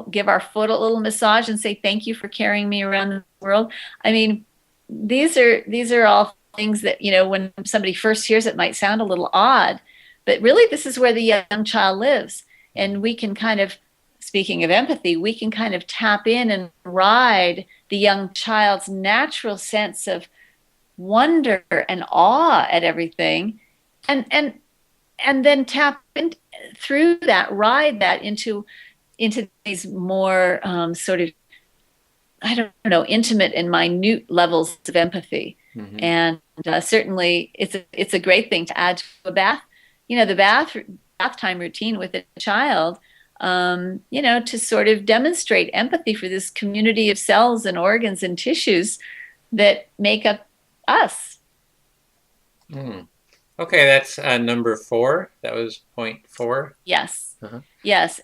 give our foot a little massage and say, thank you for carrying me around the world? I mean, these are all things that, when somebody first hears it might sound a little odd, but really this is where the young child lives. And we can kind of, speaking of empathy, we can kind of tap in and ride the young child's natural sense of wonder and awe at everything, and then tap in through that, ride that into these more sort of, I don't know, intimate and minute levels of empathy. Mm-hmm. And certainly it's a great thing to add to a bath, the bath time routine with a child, to sort of demonstrate empathy for this community of cells and organs and tissues that make up us. Mm. Okay, that's number 4. That was point 4. Yes. Uh-huh. Yes.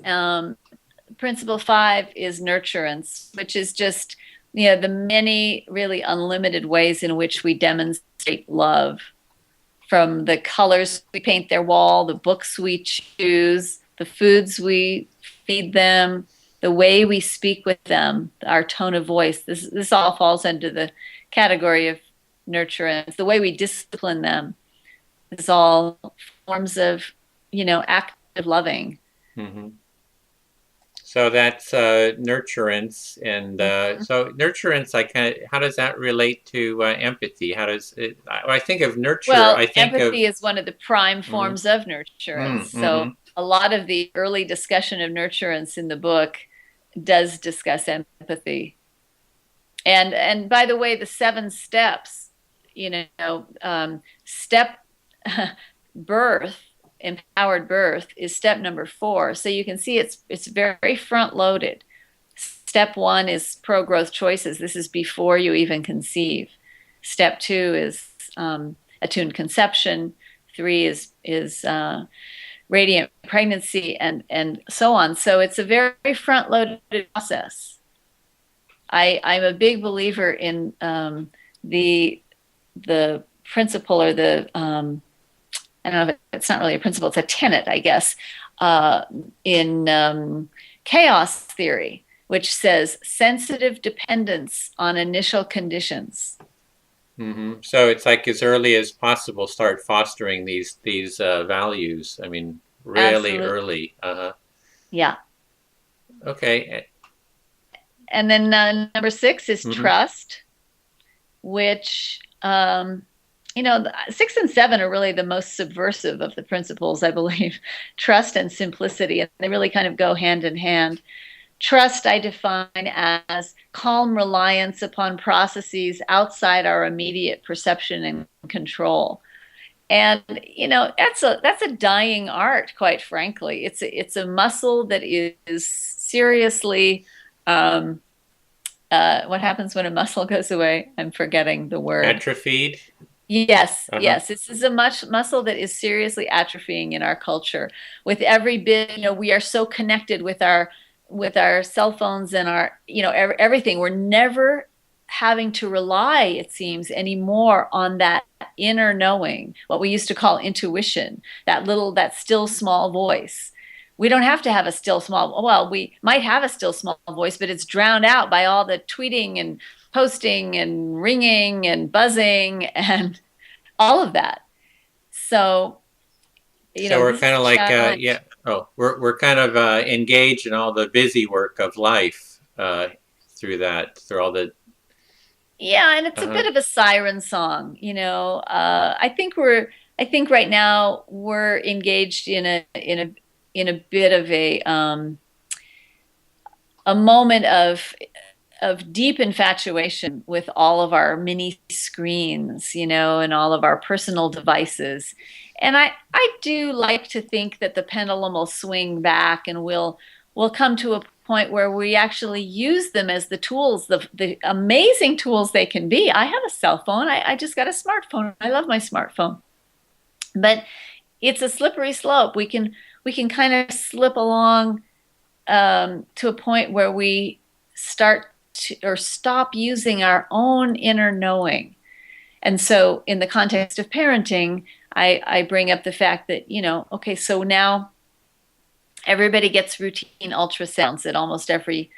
Principle 5 is nurturance, which is just, the many really unlimited ways in which we demonstrate love, from the colors we paint their wall, the books we choose, the foods we feed them, the way we speak with them, our tone of voice. This all falls into the category of nurturance. The way we discipline them is all forms of, active loving. Mm-hmm. So that's nurturance, and so nurturance. How does that relate to empathy? How does it? I think of nurture. Well, I think empathy is one of the prime forms of nurturance. So a lot of the early discussion of nurturance in the book does discuss empathy. And by the way, the 7 steps, step birth, empowered birth, is step number 4. So you can see it's very front loaded. Step 1 is pro-growth choices. This is before you even conceive. Step 2 is attuned conception. 3 is radiant pregnancy, and so on. So it's a very front loaded process. I'm a big believer in the principle, or the I don't know if it's not really a principle, it's a tenet, I guess, in chaos theory, which says sensitive dependence on initial conditions. Mm-hmm. So it's like as early as possible, start fostering these values. I mean, really Absolutely. early. Yeah. Okay. And then number 6 is trust, which 6 and 7 are really the most subversive of the principles, I believe. Trust and simplicity, and they really kind of go hand in hand. Trust I define as calm reliance upon processes outside our immediate perception and control. And that's a dying art, quite frankly. It's a muscle that is seriously what happens when a muscle goes away? I'm forgetting the word. Atrophied. Yes, yes. This is a muscle that is seriously atrophying in our culture. With every bit, we are so connected with our cell phones and our, everything. We're never having to rely, it seems, anymore on that inner knowing, what we used to call intuition, that still small voice. We don't have to have a still small, well, we might have a still small voice, but it's drowned out by all the tweeting and posting and ringing and buzzing and all of that. So, so we're kind of like, we're kind of engaged in all the busy work of life through all the. Yeah, and it's a bit of a siren song, I think right now we're engaged in a bit of a moment of deep infatuation with all of our mini screens, and all of our personal devices. And I do like to think that the pendulum will swing back, and we'll come to a point where we actually use them as the tools, the amazing tools they can be. I have a cell phone. I just got a smartphone. I love my smartphone. But it's a slippery slope. We can kind of slip along to a point where we start or stop using our own inner knowing. And so in the context of parenting, I bring up the fact that, okay, so now everybody gets routine ultrasounds at almost every,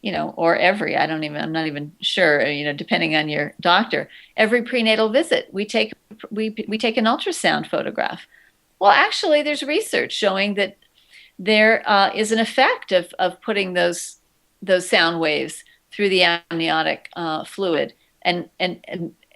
I'm not even sure, depending on your doctor, every prenatal visit, we take an ultrasound photograph. Well, actually, there's research showing that there is an effect of putting those sound waves through the amniotic fluid and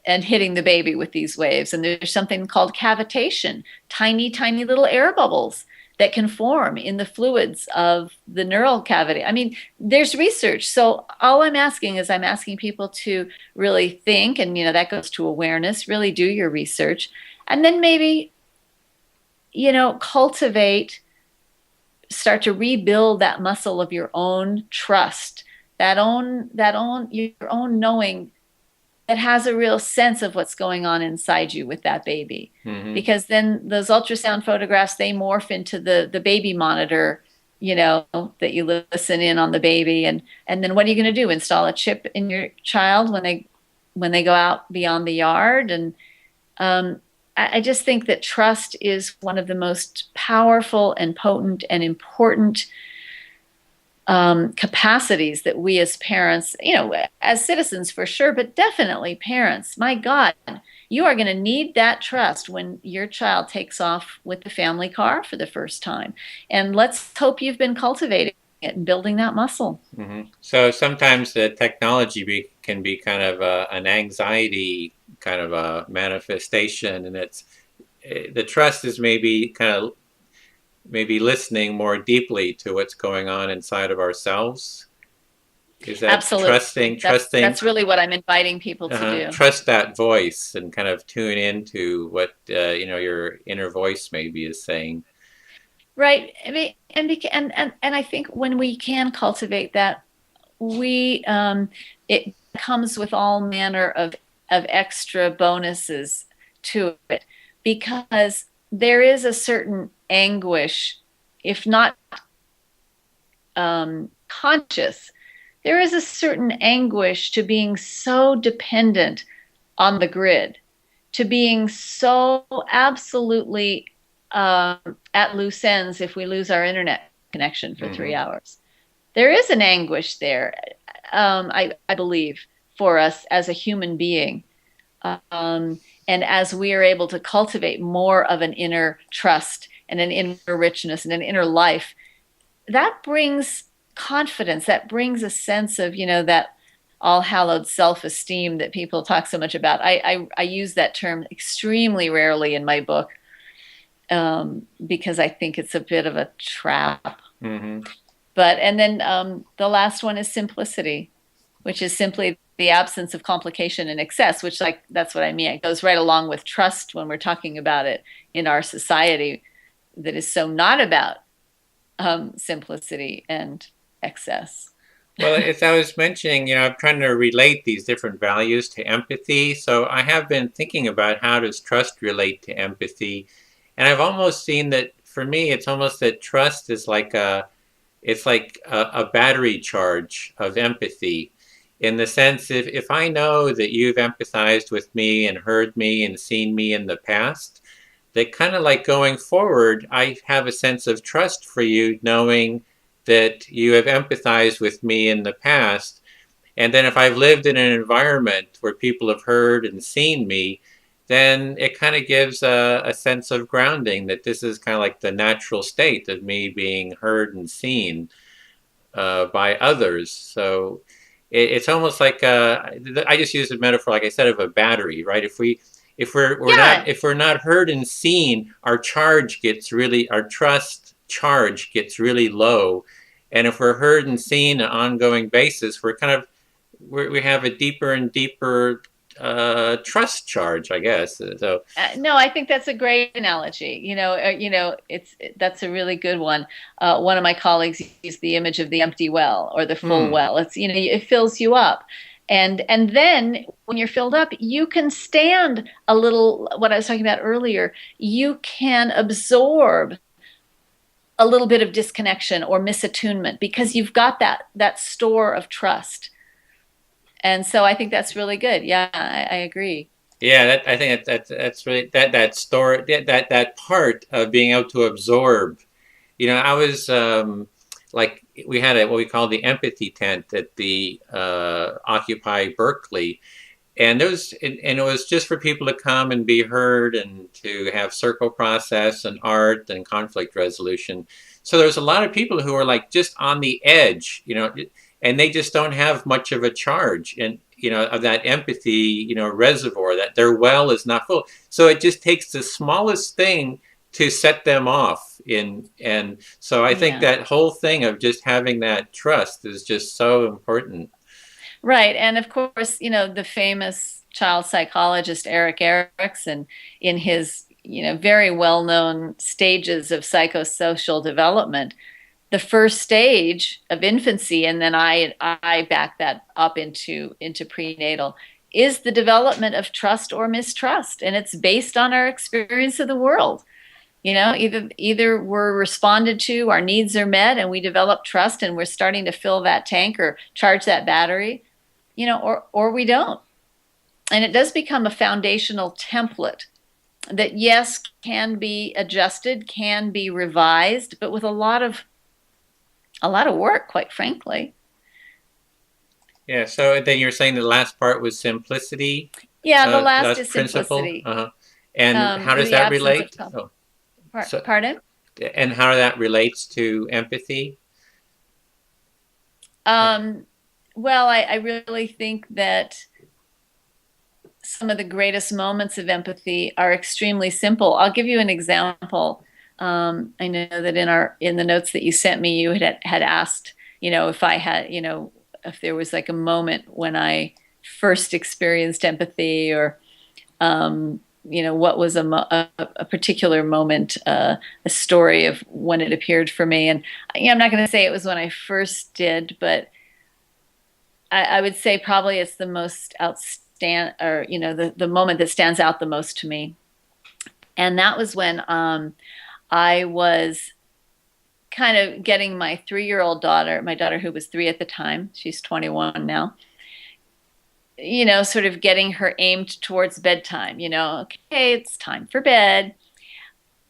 hitting the baby with these waves. And there's something called cavitation, tiny, tiny little air bubbles that can form in the fluids of the neural cavity. I mean, there's research. So all I'm asking people to really think, and that goes to awareness, really do your research, and then maybe, cultivate, start to rebuild that muscle of your own trust, your own knowing that has a real sense of what's going on inside you with that baby. Mm-hmm. Because then those ultrasound photographs, they morph into the baby monitor, you know, that you listen in on the baby. And then what are you going to do? Install a chip in your child when they go out beyond the yard? And I just think that trust is one of the most powerful and potent and important capacities that we as parents, you know, as citizens for sure, but definitely parents. My God, you are going to need that trust when your child takes off with the family car for the first time. And let's hope you've been cultivating it and building that muscle. Mm-hmm. So sometimes the technology can be kind of an anxiety kind of a manifestation, and it's the trust is maybe kind of listening more deeply to what's going on inside of ourselves. Is that Absolutely. trusting? That's really what I'm inviting people to do. Trust that voice and kind of tune into what you know, your inner voice maybe is saying. Right. I mean, and I think when we can cultivate that, we it comes with all manner of extra bonuses to it, because there is a certain anguish, if not conscious, there is a certain anguish to being so dependent on the grid, to being so absolutely at loose ends if we lose our internet connection for 3 hours. There is an anguish there, I believe, for us as a human being. And as we are able to cultivate more of an inner trust and an inner richness and an inner life, that brings confidence, that brings a sense of, you know, that all-hallowed self-esteem that people talk so much about. I use that term extremely rarely in my book because I think it's a bit of a trap. Mm-hmm. But, and then the last one is simplicity, which is simply the absence of complication and excess, which, like, that's what I mean. It goes right along with trust when we're talking about it in our society that is so not about simplicity and excess. Well, as I was mentioning, you know, I'm trying to relate these different values to empathy. So I have been thinking about how does trust relate to empathy. And I've almost seen that for me, it's almost that trust is like a battery charge of empathy. In the sense, if I know that you've empathized with me and heard me and seen me in the past, that kind of like going forward, I have a sense of trust for you, knowing that you have empathized with me in the past. And then if I've lived in an environment where people have heard and seen me, then it kind of gives a sense of grounding that this is kind of like the natural state of me being heard and seen by others. So it's almost like I just use a metaphor, like I said, of a battery, right? If we're not heard and seen, our trust charge gets really low, and if we're heard and seen on an ongoing basis, we have a deeper and deeper trust charge, I guess. So no, I think that's a great analogy. That's a really good one. One of my colleagues used the image of the empty well or the full well. It's, it fills you up. And then when you're filled up, you can stand a little, what I was talking about earlier, you can absorb a little bit of disconnection or misattunement because you've got that store of trust. And so I think that's really good. Yeah, I agree. Yeah, I think that's really that story, that part of being able to absorb. I was like, we had what we call the empathy tent at the Occupy Berkeley, and it was just for people to come and be heard and to have circle process and art and conflict resolution. So there's a lot of people who are like just on the edge, and they just don't have much of a charge and of that empathy reservoir, that their well is not full. So it just takes the smallest thing to set them off and so I think that whole thing of just having that trust is just so important. Right. And of course, the famous child psychologist Erik Erikson, in his very well-known stages of psychosocial development, the first stage of infancy, and then I back that up into prenatal, is the development of trust or mistrust, and it's based on our experience of the world. Either we're responded to, our needs are met, and we develop trust, and we're starting to fill that tank or charge that battery, or we don't. And it does become a foundational template that, yes, can be adjusted, can be revised, but with a lot of work, quite frankly. Yeah. So then you're saying the last part was simplicity. Yeah, the last is principle. simplicity. And how does that relate? Pardon? And how that relates to empathy? Well, I really think that some of the greatest moments of empathy are extremely simple. I'll give you an example. I know that in the notes that you sent me, you had asked, if I had, if there was like a moment when I first experienced empathy, or what was a particular moment, a story of when it appeared for me. And I'm not going to say it was when I first did, but I would say probably it's the most outstanding, or the moment that stands out the most to me. And that was when I was kind of getting my 3-year-old daughter, my daughter who was 3 at the time, she's 21 now, sort of getting her aimed towards bedtime, okay, it's time for bed.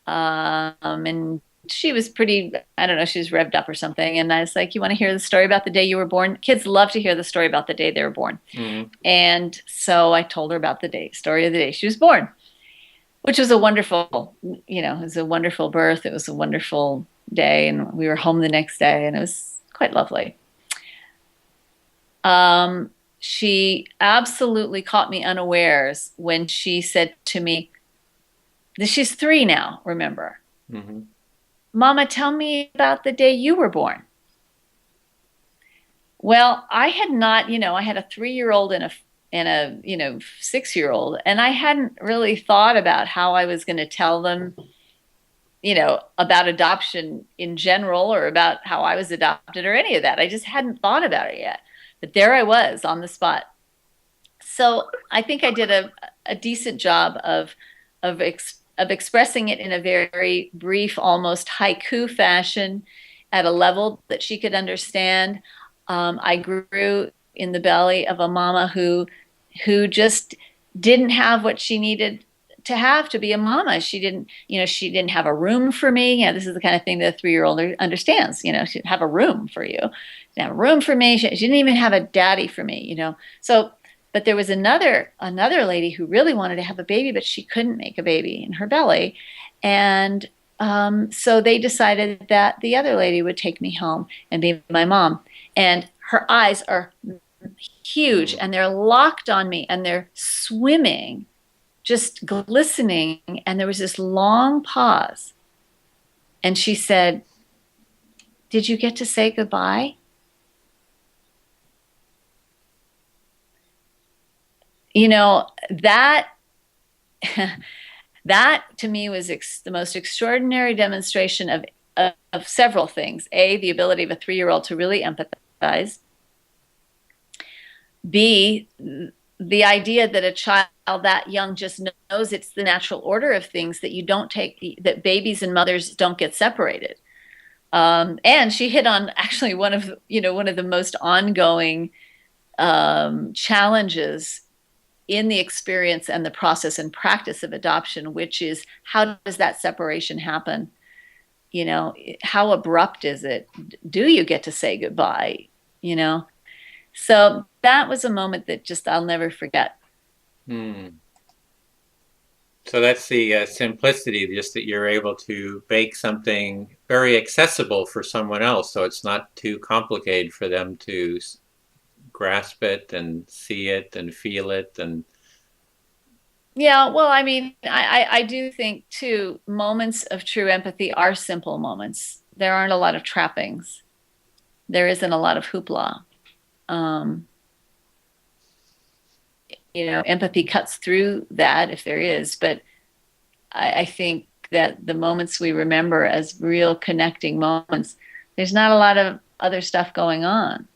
And she was pretty, I don't know, she was revved up or something. And I was like, you want to hear the story about the day you were born? Kids love to hear the story about the day they were born. Mm-hmm. And so I told her about the story of the day she was born, which was a wonderful, it was a wonderful birth. It was a wonderful day. And we were home the next day, and it was quite lovely. She absolutely caught me unawares when she said to me, she's 3 now, remember? Mm-hmm. Mama, tell me about the day you were born. Well, I had not, I had a 3-year-old and a 6-year-old, and I hadn't really thought about how I was going to tell them, about adoption in general, or about how I was adopted, or any of that. I just hadn't thought about it yet. But there I was on the spot. So I think I did a decent job of expressing it in a very brief, almost haiku fashion, at a level that she could understand. I grew in the belly of a mama who just didn't have what she needed to have to be a mama. She didn't have a room for me. This is the kind of thing that a 3-year-old understands. She'd have a room for you. She didn't have a room for me. She didn't even have a daddy for me. So. But there was another lady who really wanted to have a baby, but she couldn't make a baby in her belly. And so they decided that the other lady would take me home and be my mom. And her eyes are huge, and they're locked on me, and they're swimming, just glistening. And there was this long pause. And she said, "Did you get to say goodbye?" That to me was the most extraordinary demonstration of several things. A, the ability of a 3-year-old to really empathize. B, the idea that a child that young just knows it's the natural order of things, that babies and mothers don't get separated. And she hit on actually one of the most ongoing challenges in the experience and the process and practice of adoption, which is, how does that separation happen? How abrupt is it? Do you get to say goodbye? So that was a moment that just I'll never forget. So that's the simplicity, just that you're able to make something very accessible for someone else, so it's not too complicated for them to grasp it and see it and feel it. And yeah, well, I mean, I do think too, moments of true empathy are simple moments. There aren't a lot of trappings. There isn't a lot of hoopla. Empathy cuts through that if there is, but I think that the moments we remember as real connecting moments, there's not a lot of other stuff going on.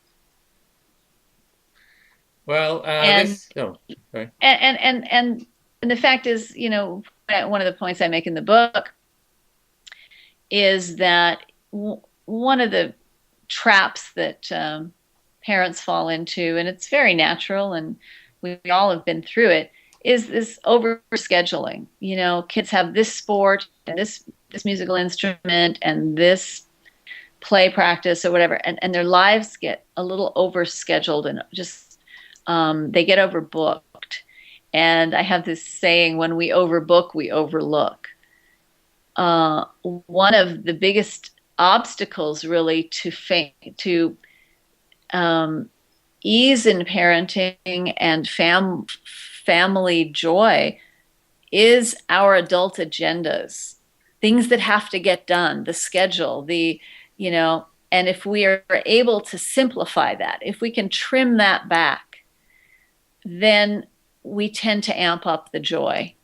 Well, And sorry. and the fact is, one of the points I make in the book is that one of the traps that parents fall into, and it's very natural, and we all have been through it, is this over scheduling. Kids have this sport and this musical instrument and this play practice or whatever, and their lives get a little over scheduled, and just they get overbooked. And I have this saying: when we overbook, we overlook. One of the biggest obstacles, really, to ease in parenting and family joy is our adult agendas, things that have to get done, the schedule, and if we are able to simplify that, if we can trim that back, then we tend to amp up the joy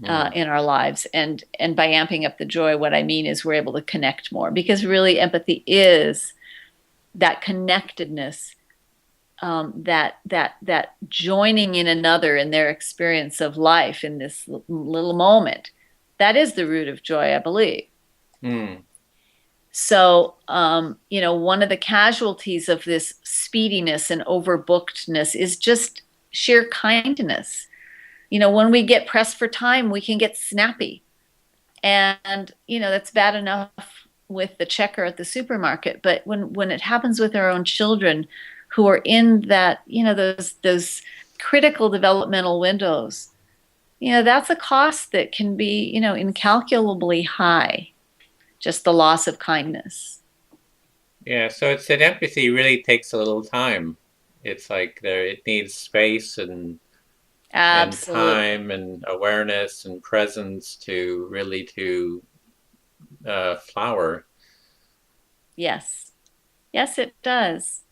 in our lives. And by amping up the joy, what I mean is we're able to connect more, because really empathy is that connectedness, that joining in another in their experience of life in this little moment. That is the root of joy, I believe. So, one of the casualties of this speediness and overbookedness is just sheer kindness. When we get pressed for time, we can get snappy. And, that's bad enough with the checker at the supermarket. But when it happens with our own children who are in that, those critical developmental windows, that's a cost that can be, incalculably high, just the loss of kindness. Yeah, so it's that empathy really takes a little time. It's like it needs space and time and awareness and presence to really flower. Yes, it does.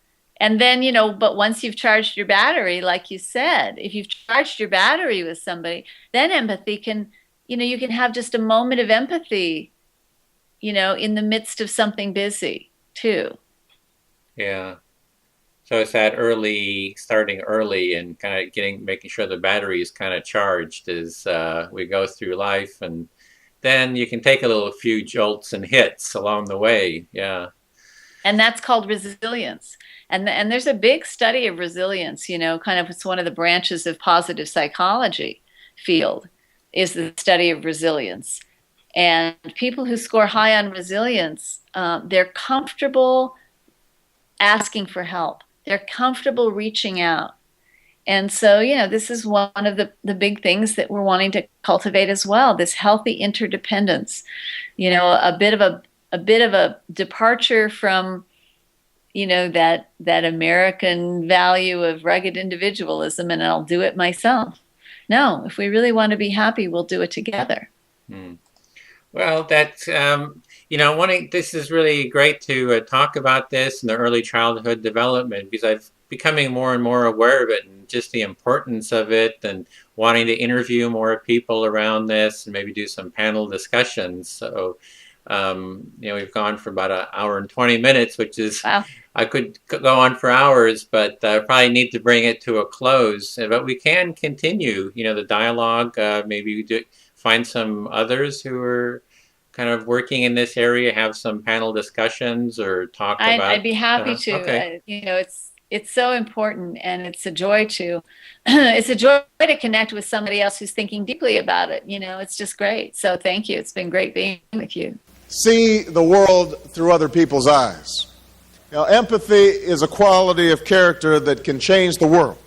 And then, but once you've charged your battery, like you said, if you've charged your battery with somebody, then empathy can, you can have just a moment of empathy, in the midst of something busy too. Yeah. So it's that starting early and kind of making sure the battery is kind of charged as we go through life, and then you can take a few jolts and hits along the way. Yeah. And that's called resilience. And there's a big study of resilience, it's one of the branches of positive psychology field, is the study of resilience. And people who score high on resilience, they're comfortable asking for help. They're comfortable reaching out. And so, this is one of the big things that we're wanting to cultivate as well, this healthy interdependence, a bit of a departure from, that American value of rugged individualism and I'll do it myself. No, if we really want to be happy, we'll do it together. Well, that's, this is really great to talk about this in the early childhood development, because I'm becoming more and more aware of it and just the importance of it, and wanting to interview more people around this and maybe do some panel discussions. So, we've gone for about an hour and 20 minutes, which is, wow. I could go on for hours, but I probably need to bring it to a close. But we can continue, the dialogue. Maybe find some others who are kind of working in this area, have some panel discussions or talk about. I'd be happy to. Okay. It's so important, and it's a joy to it's a joy to connect with somebody else who's thinking deeply about it. It's just great. So thank you. It's been great being with you. See the world through other people's eyes. Empathy is a quality of character that can change the world.